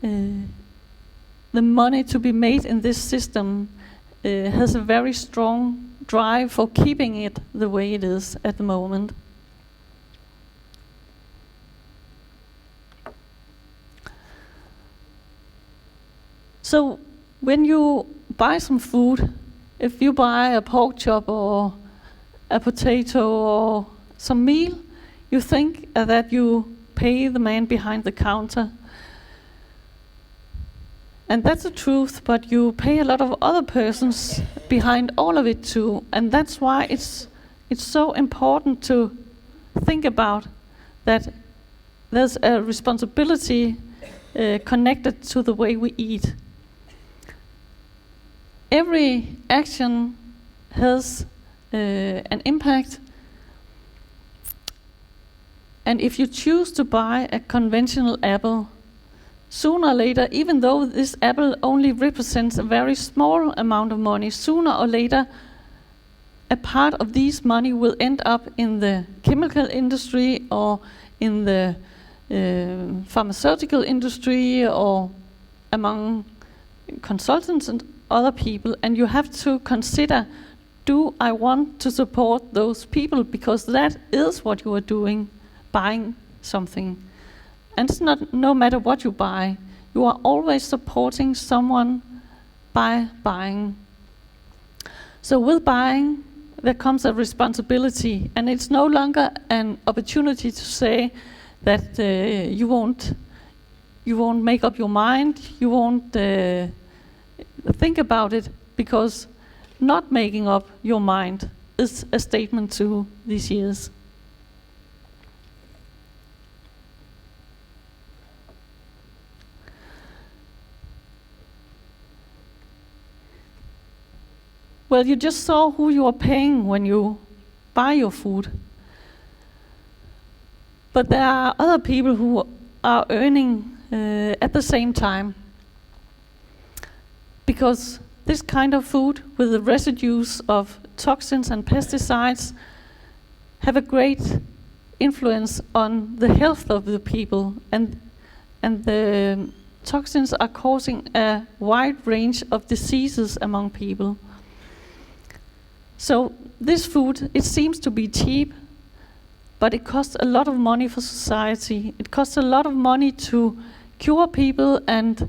the money to be made in this system has a very strong drive for keeping it the way it is at the moment. So when you buy some food, if you buy a pork chop or a potato or some meal, you think that you pay the man behind the counter. And that's the truth, but you pay a lot of other persons behind all of it too. And that's why it's so important to think about that there's a responsibility connected to the way we eat. Every action has an impact. And if you choose to buy a conventional apple, sooner or later, even though this apple only represents a very small amount of money, sooner or later, a part of this money will end up in the chemical industry or in the pharmaceutical industry or among consultants and other people. And you have to consider, do I want to support those people? Because that is what you are doing, buying something. And it's not, no matter what you buy, you are always supporting someone by buying. So with buying, there comes a responsibility, and it's no longer an opportunity to say that you you won't make up your mind, you won't think about it, because not making up your mind is a statement to these years. Well, you just saw who you are paying when you buy your food. But there are other people who are earning at the same time. Because this kind of food with the residues of toxins and pesticides have a great influence on the health of the people, and the toxins are causing a wide range of diseases among people. So this food, it seems to be cheap, but it costs a lot of money for society. It costs a lot of money to cure people and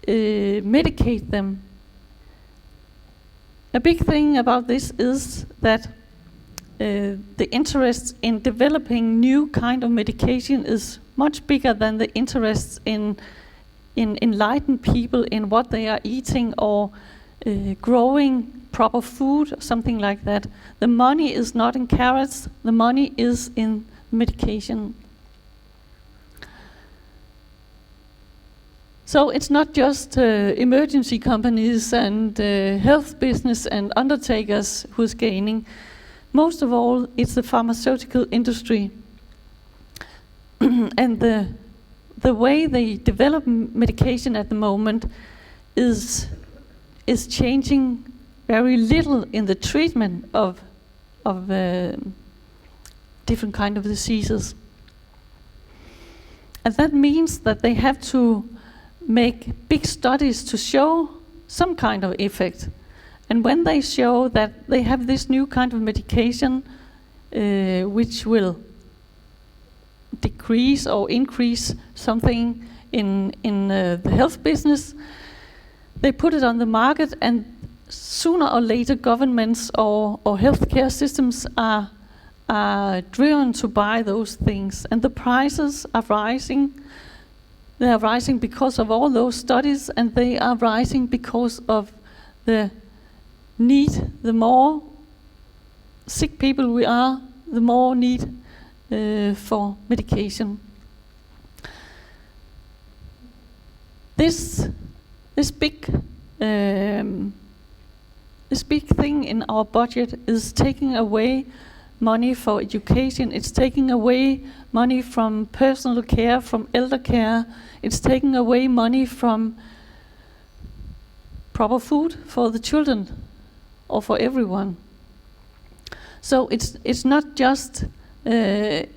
medicate them. A big thing about this is that the interest in developing new kind of medication is much bigger than the interest in enlighten people in what they are eating or growing proper food or something like that. The money is not in carrots, the money is in medication. So it's not just emergency companies and health business and undertakers who's gaining. Most of all, it's the pharmaceutical industry. And the way they develop medication at the moment is changing very little in the treatment of different kind of diseases. And that means that they have to make big studies to show some kind of effect. And when they show that they have this new kind of medication which will decrease or increase something in the health business, they put it on the market, and sooner or later governments or healthcare systems are driven to buy those things, and the prices are rising. They are rising because of all those studies, and they are rising because of the need. The more sick people we are, the more need for medication. This big thing in our budget is taking away money for education. It's taking away money from personal care, from elder care. It's taking away money from proper food for the children or for everyone. So it's not just a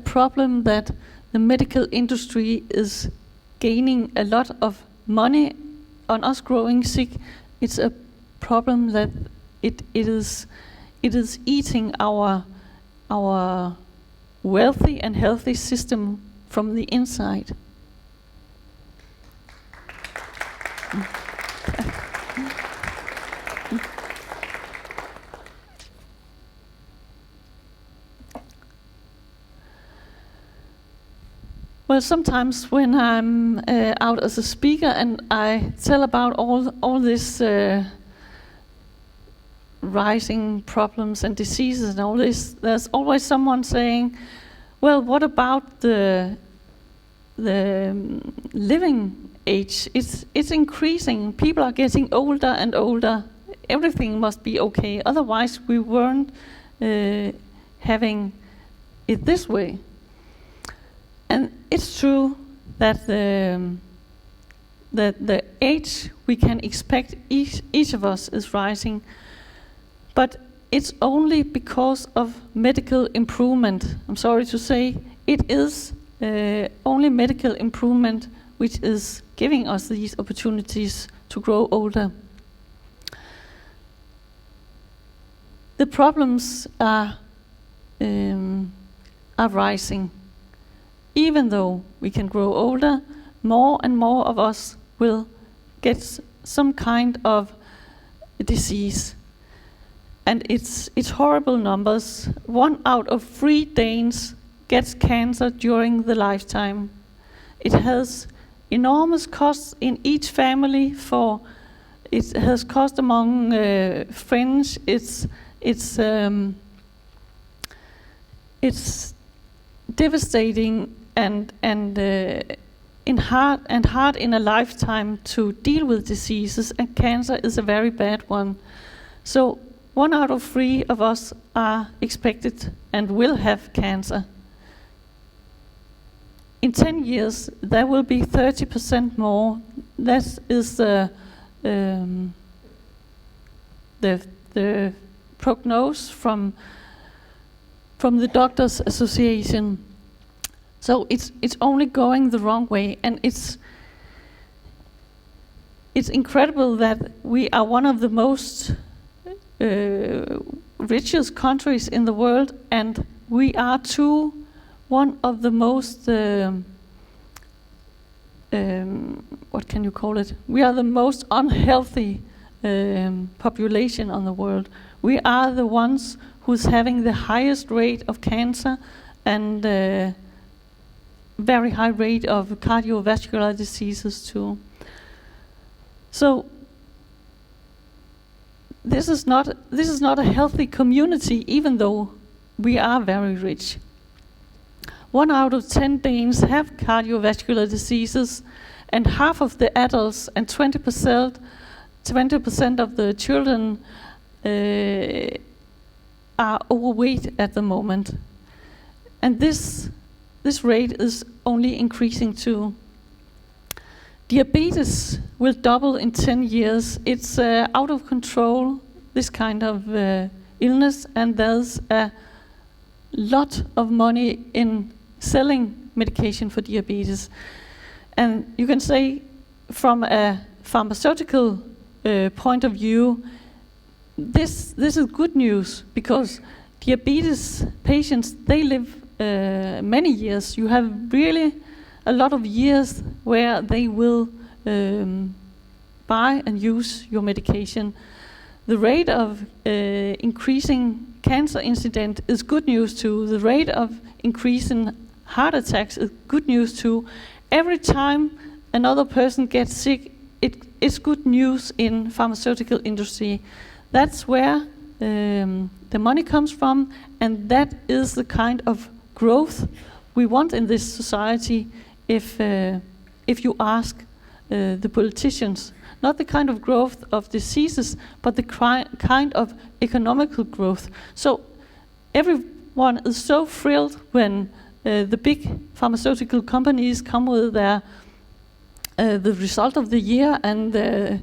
problem that the medical industry is gaining a lot of money on us growing sick. It's a problem that it is eating our wealthy and healthy system from the inside. Well, sometimes when I'm out as a speaker and I tell about all this rising problems and diseases and all this, there's always someone saying, well, what about the living age? It's increasing. People are getting older and older. Everything must be okay. Otherwise, we weren't having it this way. And it's true that the age we can expect each of us is rising, but it's only because of medical improvement. I'm sorry to say, it is only medical improvement which is giving us these opportunities to grow older. The problems are rising. Even though we can grow older, more and more of us will get some kind of disease. And it's horrible numbers. 1 out of 3 Danes gets cancer during the lifetime. It has enormous costs in each family. It has cost among friends. It's devastating and hard in a lifetime to deal with diseases, and cancer is a very bad one. So 1 out of 3 of us are expected and will have cancer. In 10 years, there will be 30% more. That is the prognosis from the Doctors Association. So it's only going the wrong way, and it's incredible that we are one of the most richest countries in the world, and we are too one of the most what can you call it? We are the most unhealthy population on the world. We are the ones who's having the highest rate of cancer and very high rate of cardiovascular diseases too. So this is not a healthy community, even though we are very rich. 1 out of 10 Danes have cardiovascular diseases, and half of the adults and 20% of the children are overweight at the moment. And this rate is only increasing too. Diabetes will double in 10 years. It's out of control, this kind of illness, and there's a lot of money in selling medication for diabetes. And you can say, from a pharmaceutical point of view, this is good news, because diabetes patients, they live many years. You have really a lot of years where they will buy and use your medication. The rate of increasing cancer incident is good news too. The rate of increasing heart attacks is good news too. Every time another person gets sick, it's good news in pharmaceutical industry. That's where the money comes from, and that is the kind of growth we want in this society. If you ask the politicians, not the kind of growth of diseases, but the kind of economical growth. So everyone is so thrilled when the big pharmaceutical companies come with their the result of the year, and they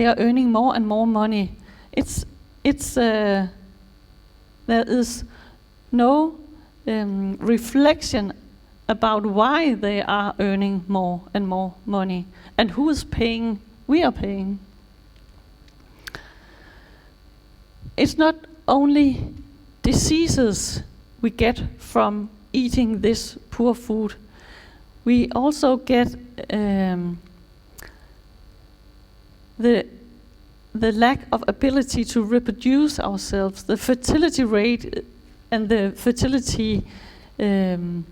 are earning more and more money. There is no reflection about why they are earning more and more money, and who is paying. We are paying. It's not only diseases we get from eating this poor food. We also get the lack of ability to reproduce ourselves. The fertility rate and the fertility in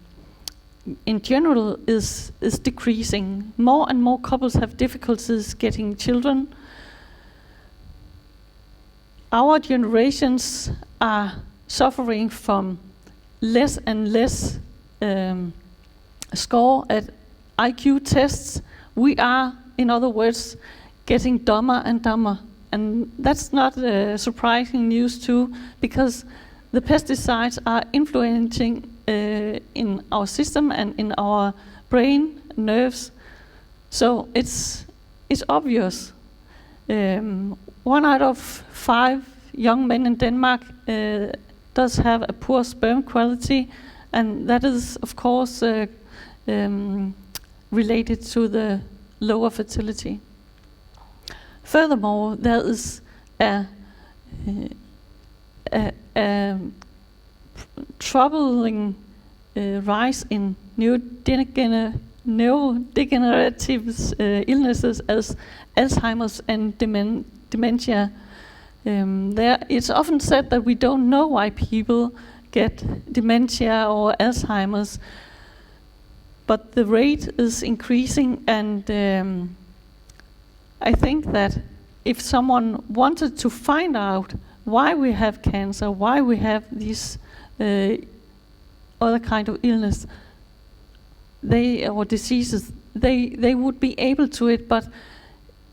general is decreasing. More and more couples have difficulties getting children. Our generations are suffering from less and less score at IQ tests. We are, in other words, getting dumber and dumber. And that's not surprising news too, because the pesticides are influencing in our system and in our brain, nerves. So it's obvious. 1 out of 5 young men in Denmark does have a poor sperm quality, and that is, of course, related to the lower fertility. Furthermore, there is a troubling rise in neurodegenerative illnesses as Alzheimer's and dementia. It's often said that we don't know why people get dementia or Alzheimer's, but the rate is increasing, and I think that if someone wanted to find out why we have cancer, why we have these other kind of illness, or diseases, they would be able to it, but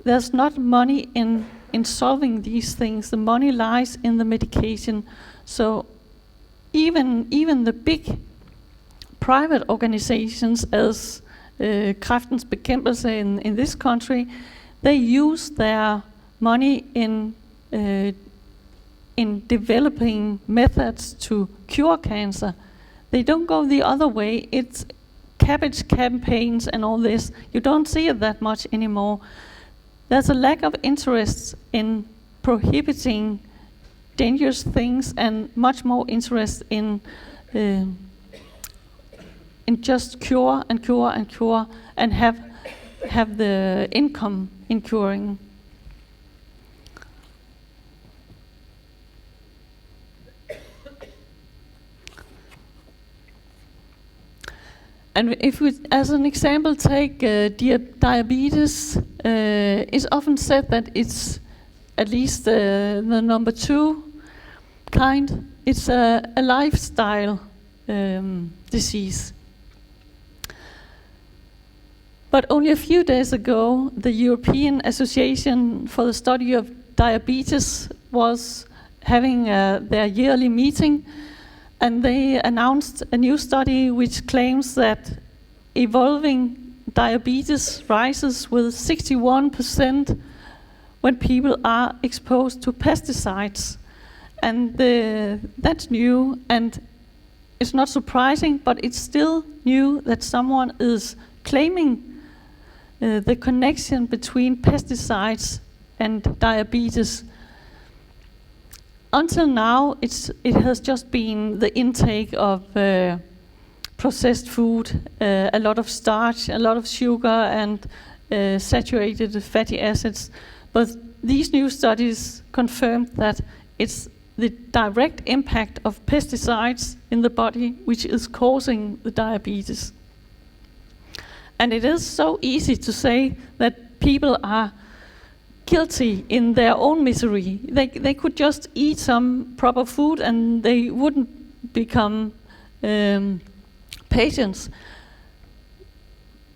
there's not money in solving these things. The money lies in the medication. So even the big private organizations as Kræftens Bekæmpelse in this country, they use their money in developing methods to cure cancer. They don't go the other way. It's cabbage campaigns and all this. You don't see it that much anymore. There's a lack of interest in prohibiting dangerous things, and much more interest in just cure and cure and cure, and have the income in curing. And if we, as an example, take diabetes, it's often said that it's at least the number 2 kind. It's a lifestyle disease. But only a few days ago, the European Association for the Study of Diabetes was having their yearly meeting, and they announced a new study which claims that evolving diabetes rises with 61% when people are exposed to pesticides. And that's new, and it's not surprising, but it's still new that someone is claiming the connection between pesticides and diabetes. Until now, it has just been the intake of processed food, a lot of starch, a lot of sugar, and saturated fatty acids. But these new studies confirmed that it's the direct impact of pesticides in the body which is causing the diabetes. And it is so easy to say that people are guilty in their own misery. They could just eat some proper food and they wouldn't become patients.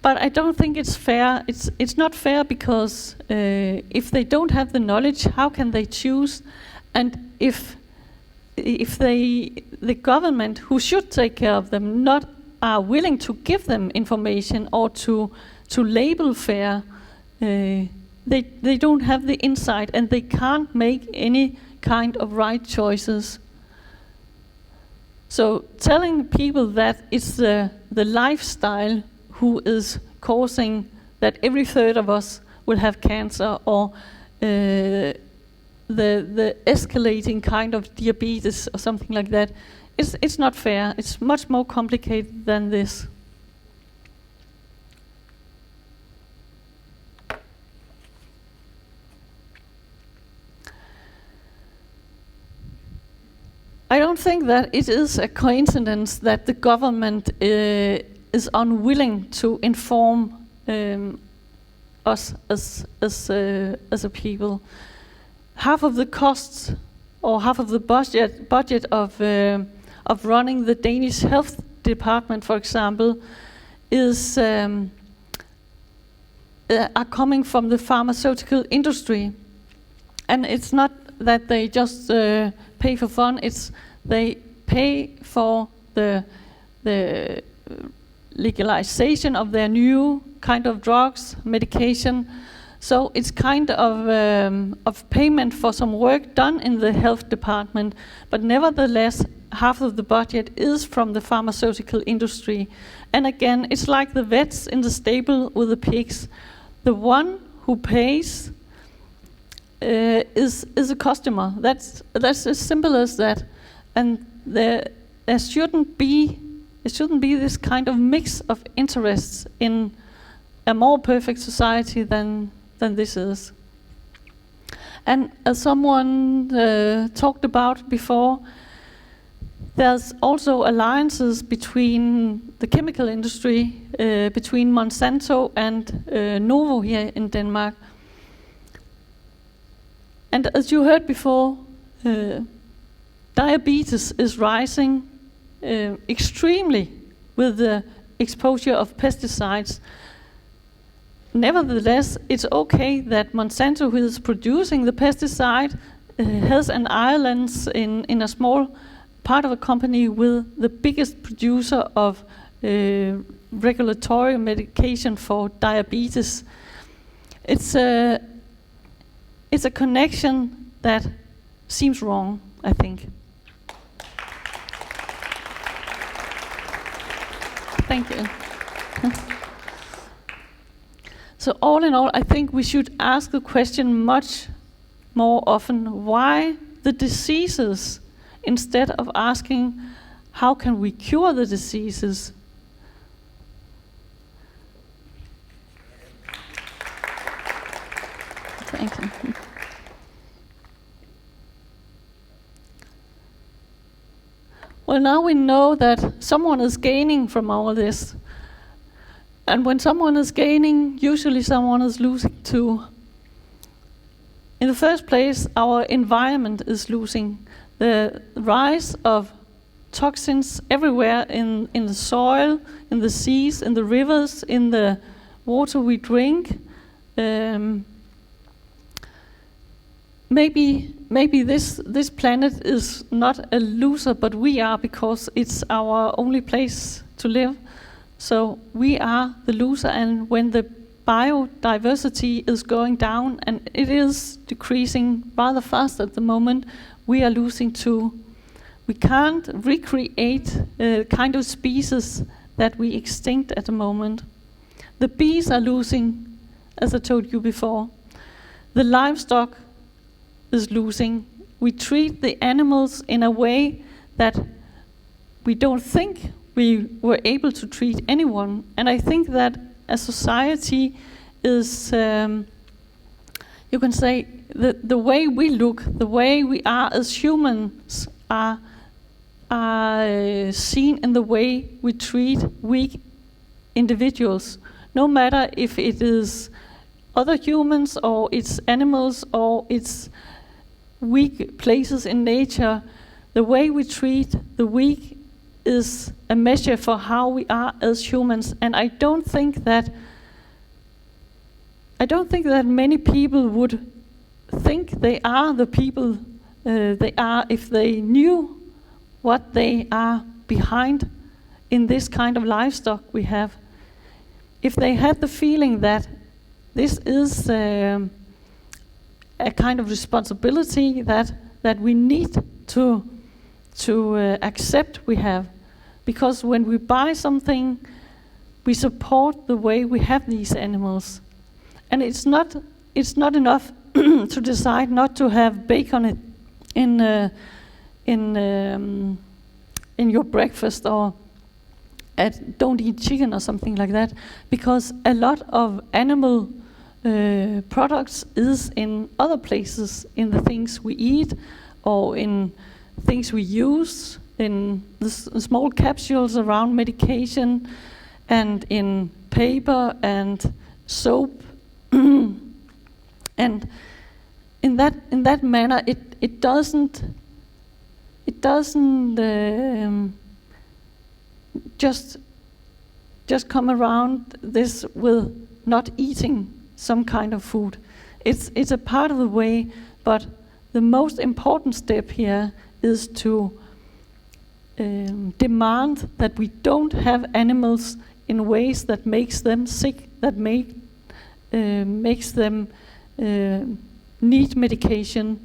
But I don't think it's fair. It's not fair because if they don't have the knowledge, how can they choose? And if the government, who should take care of them, not are willing to give them information or to label fair, they don't have the insight and they can't make any kind of right choices. So telling people that it's the lifestyle who is causing that every third of us will have cancer, or the escalating kind of diabetes or something like that, it's not fair. It's much more complicated than this. I don't think that it is a coincidence that the government is unwilling to inform us as a people. Half of the costs, or half of the budget of running the Danish health department, for example, is are coming from the pharmaceutical industry, and it's not that they just pay for fun. It's they pay for the legalization of their new kind of drugs, medication. So it's kind of payment for some work done in the health department, but nevertheless, half of the budget is from the pharmaceutical industry. And again, it's like the vets in the stable with the pigs. The one who pays is a customer. That's as simple as that. And there shouldn't be this kind of mix of interests in a more perfect society than this is. And as someone talked about before, There's also alliances between the chemical industry, between Monsanto and Novo here in Denmark. And as you heard before, diabetes is rising extremely with the exposure of pesticides. Nevertheless, it's okay that Monsanto, who is producing the pesticide, has an island in a small part of a company with the biggest producer of regulatory medication for diabetes. It's a connection that seems wrong, I think. Thank you. So all in all, I think we should ask the question much more often, why the diseases, instead of asking how can we cure the diseases. Thank you. Well, now we know that someone is gaining from all this. And when someone is gaining, usually someone is losing too. In the first place, our environment is losing. The rise of toxins everywhere in the soil, in the seas, in the rivers, in the water we drink. Maybe this planet is not a loser, but we are, because it's our only place to live. So we are the loser, and when the biodiversity is going down, and it is decreasing rather fast at the moment, we are losing too. We can't recreate kind of species that we extinct at the moment. The bees are losing, as I told you before. The livestock is losing. We treat the animals in a way that we don't think we were able to treat anyone. And I think that a society is, you can say, the way we look, the way we are as humans are seen in the way we treat weak individuals. No matter if it is other humans or it's animals or it's weak places in nature, the way we treat the weak is a measure for how we are as humans. And I don't think that many people would think they are the people they are if they knew what they are behind in this kind of livestock we have. If they had the feeling that this is a kind of responsibility that we need to accept we have. Because when we buy something, we support the way we have these animals. And it's not enough to decide not to have bacon in your breakfast, or don't eat chicken or something like that, because a lot of animal products is in other places, in the things we eat or in things we use, in the small capsules around medication, and in paper and soap. And in that manner, it doesn't just come around this with not eating some kind of food. It's a part of the way, but the most important step here is to demand that we don't have animals in ways that makes them sick, that makes them need medication.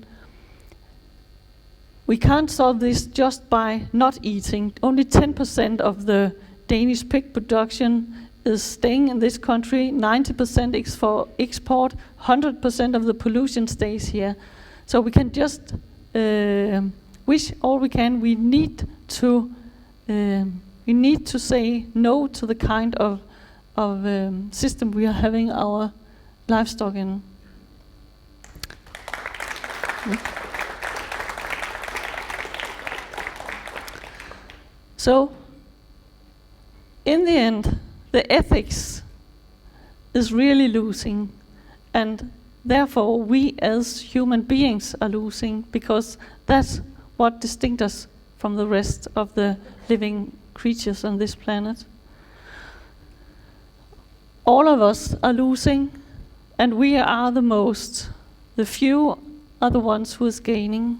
We can't solve this just by not eating. Only 10% of the Danish pig production is staying in this country. 90% is for export. 100% of the pollution stays here. So we can just wish all we can. We need to say no to the kind of system we are having our livestock in. So, in the end, the ethics is really losing, and therefore we as human beings are losing, because that's what distinct us from the rest of the living creatures on this planet. All of us are losing, and we are the most. The few are the ones who is gaining.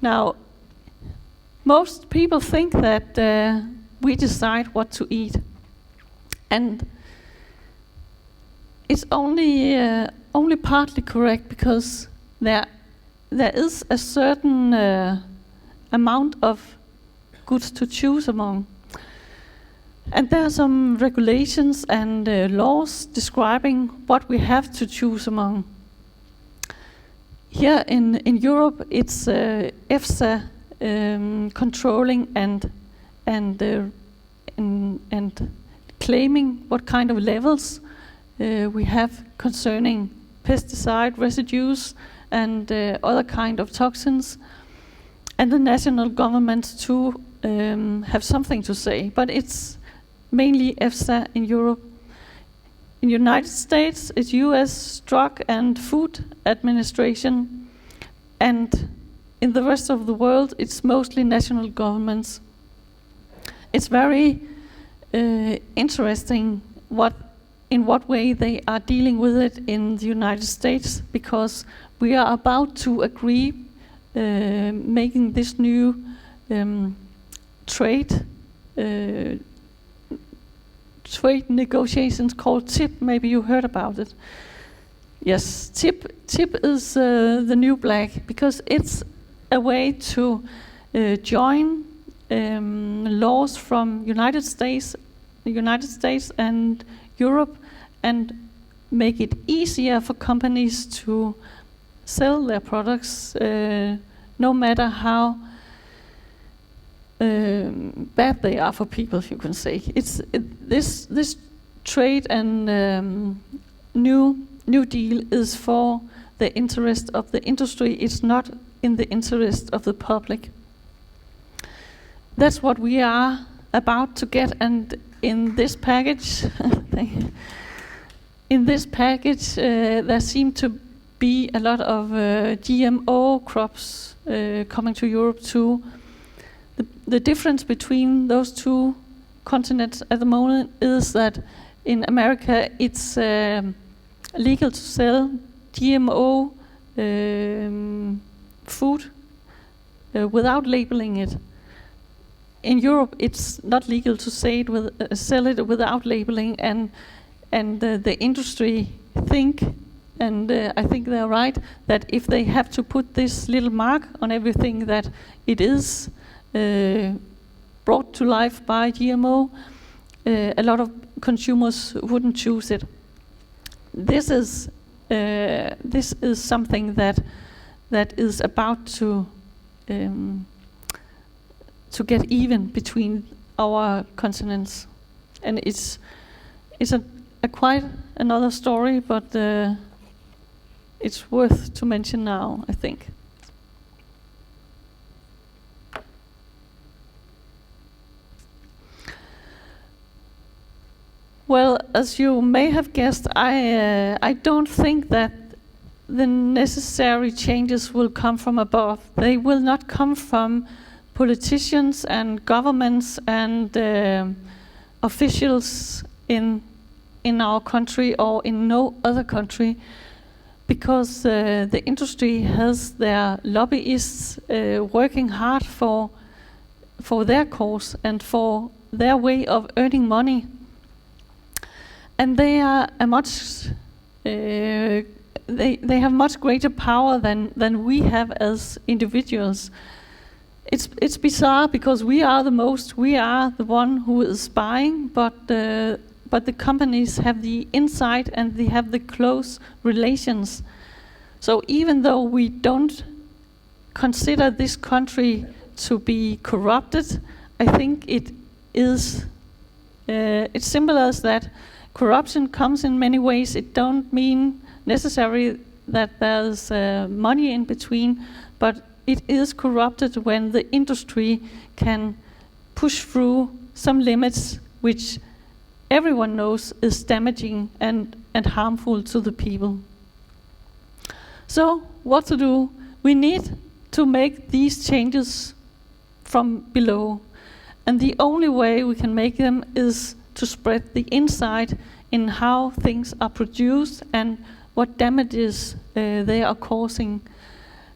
Now, most people think that we decide what to eat, and it's only partly correct, because there is a certain amount of goods to choose among, and there are some regulations and laws describing what we have to choose among. Here in Europe, it's EFSA controlling and claiming what kind of levels we have concerning pesticide residues and other kind of toxins, and the national governments too have something to say, but it's mainly EFSA in Europe. In the United States, it's US Drug and Food Administration, and in the rest of the world, it's mostly national governments. It's very interesting in what way they are dealing with it in the United States, because we are about to agree making this new trade negotiations called TIP. Maybe you heard about it. Yes, TIP is the new black, because it's a way to join laws from the United States and Europe, and make it easier for companies to sell their products, no matter how bad they are for people, you can say. This trade and new deal is for the interest of the industry. It's not in the interest of the public. That's what we are about to get, and in this package, there seem to be a lot of GMO crops coming to Europe too. The difference between those two continents at the moment is that in America it's legal to sell GMO food without labeling it. In Europe, it's not legal to sell it without labeling, and the industry think, and I think they're right, that if they have to put this little mark on everything that it is brought to life by GMO, a lot of consumers wouldn't choose it. This is something that is about to get even between our continents, and it's a quite another story, but it's worth to mention now, I think. Well, as you may have guessed, I don't think that the necessary changes will come from above. They will not come from politicians and governments and officials in our country or in no other country, because the industry has their lobbyists working hard for their cause and for their way of earning money. And they are they have much greater power than we have as individuals. It's bizarre, because we are the one who is buying, but the companies have the insight and they have the close relations. So even though we don't consider this country to be corrupted, I think it is. It's simple as that. Corruption comes in many ways. It don't mean necessarily that there's money in between, but it is corrupted when the industry can push through some limits which everyone knows is damaging and harmful to the people. So what to do? We need to make these changes from below. And the only way we can make them is to spread the insight in how things are produced and what damages they are causing.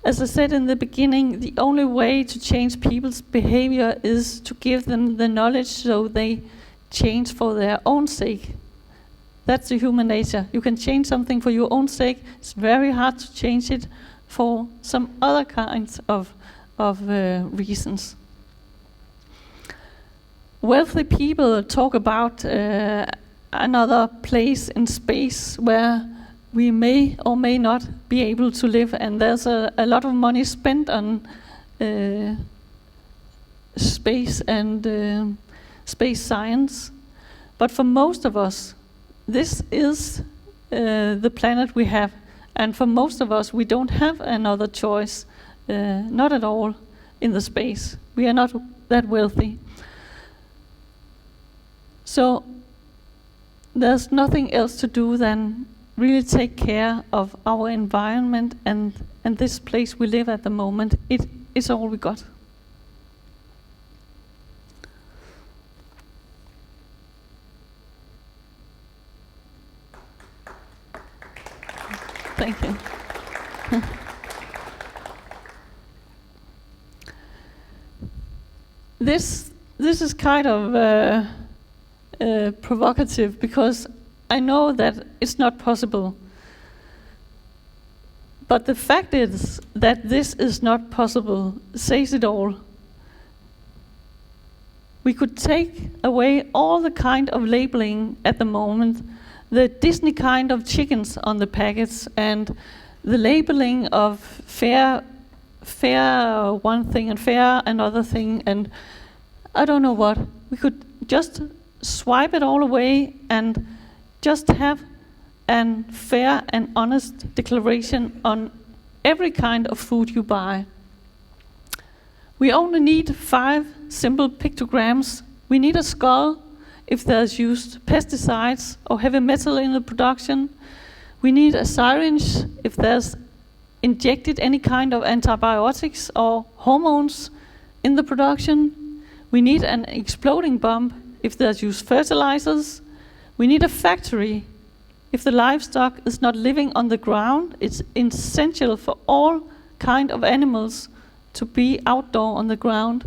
As I said in the beginning, the only way to change people's behavior is to give them the knowledge so they change for their own sake. That's the human nature. You can change something for your own sake. It's very hard to change it for some other kinds of reasons. Wealthy people talk about another place in space where we may or may not be able to live, and there's a lot of money spent on space and space science. But for most of us, this is the planet we have, and for most of us, we don't have another choice, not at all, in the space. We are not that wealthy. So there's nothing else to do than really take care of our environment and this place we live at the moment. It is all we got. Thank you. This is kind of provocative, because I know that it's not possible. But the fact is that this is not possible says it all. We could take away all the kind of labeling at the moment, the Disney kind of chickens on the packets, and the labeling of fair one thing and fair another thing, and I don't know what. We could just swipe it all away and just have an fair and honest declaration on every kind of food you buy. We only need 5 simple pictograms. We need a skull if there's used pesticides or heavy metal in the production. We need a syringe if there's injected any kind of antibiotics or hormones in the production. We need an exploding bomb if there's used fertilizers. We need a factory if the livestock is not living on the ground. It's essential for all kind of animals to be outdoor on the ground.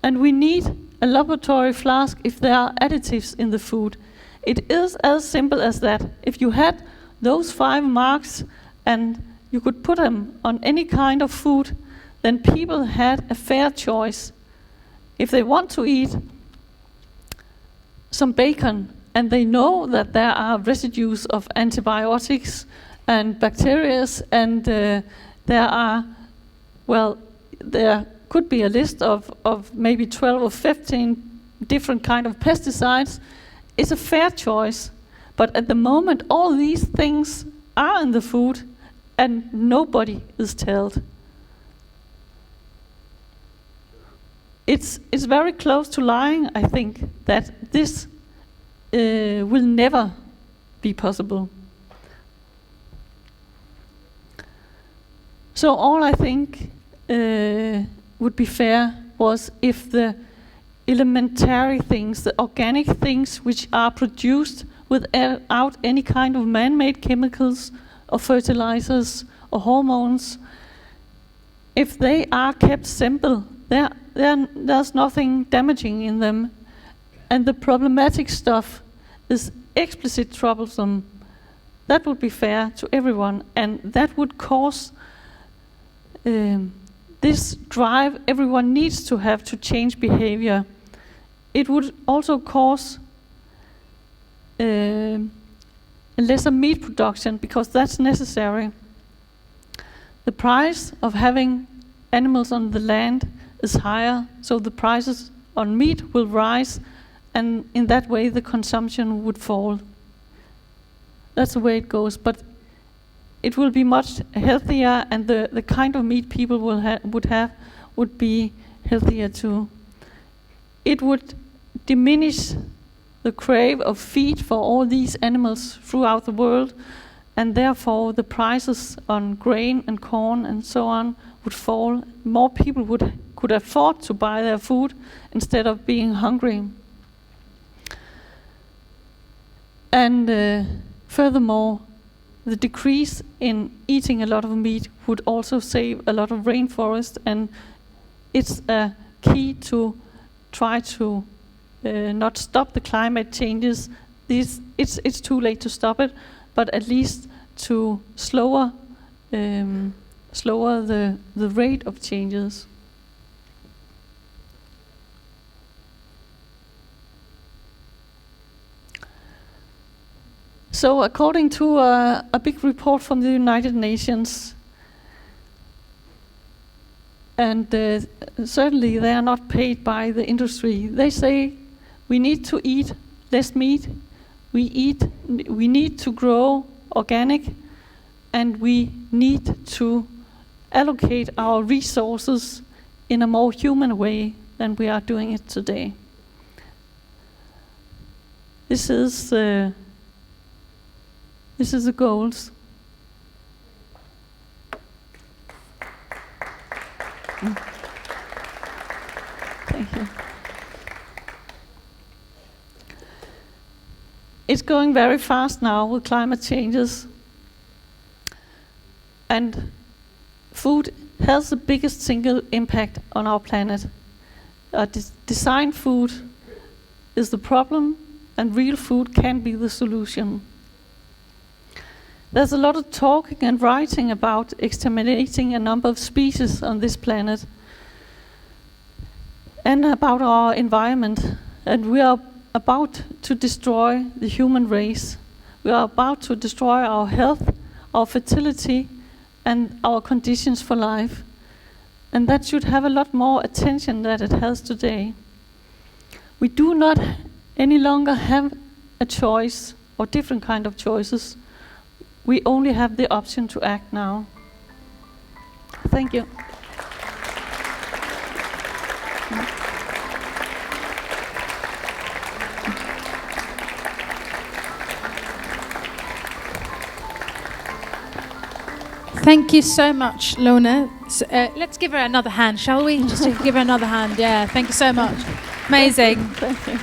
And we need a laboratory flask if there are additives in the food. It is as simple as that. If you had those 5 marks and you could put them on any kind of food, then people had a fair choice. If they want to eat some bacon and they know that there are residues of antibiotics and bacteria, and there could be a list of maybe 12 or 15 different kind of pesticides, it's a fair choice. But at the moment, all these things are in the food and nobody is told. It's very close to lying, I think, that this will never be possible. So all I think would be fair was if the elementary things, the organic things which are produced without any kind of man-made chemicals or fertilizers or hormones, if they are kept simple, there's nothing damaging in them, and the problematic stuff is explicit troublesome, that would be fair to everyone, and that would cause this drive everyone needs to have to change behavior. It would also cause lesser meat production, because that's necessary. The price of having animals on the land is higher, so the prices on meat will rise, and in that way the consumption would fall. that's the way it goes. But it will be much healthier, and the kind of meat people would be healthier too. It would diminish the crave of feed for all these animals throughout the world, and therefore the prices on grain and corn and so on would fall. More people could afford to buy their food instead of being hungry. And furthermore, the decrease in eating a lot of meat would also save a lot of rainforest, and it's a key to try to not stop the climate changes. It's too late to stop it, but at least to slower the rate of changes. So according to a big report from the United Nations, and certainly they are not paid by the industry, they say we need to eat less meat, we need to grow organic, and we need to allocate our resources in a more human way than we are doing it today. This is the goals. Thank you. It's going very fast now with climate changes. And food has the biggest single impact on our planet. Designed food is the problem, and real food can be the solution. There's a lot of talking and writing about exterminating a number of species on this planet and about our environment. And we are about to destroy the human race. We are about to destroy our health, our fertility, and our conditions for life. And that should have a lot more attention than it has today. We do not any longer have a choice or different kind of choices. We only have the option to act now. Thank you. Thank you so much, Lone. So, let's give her another hand, shall we? Just give her another hand. Yeah, thank you so much. Amazing. Thank you.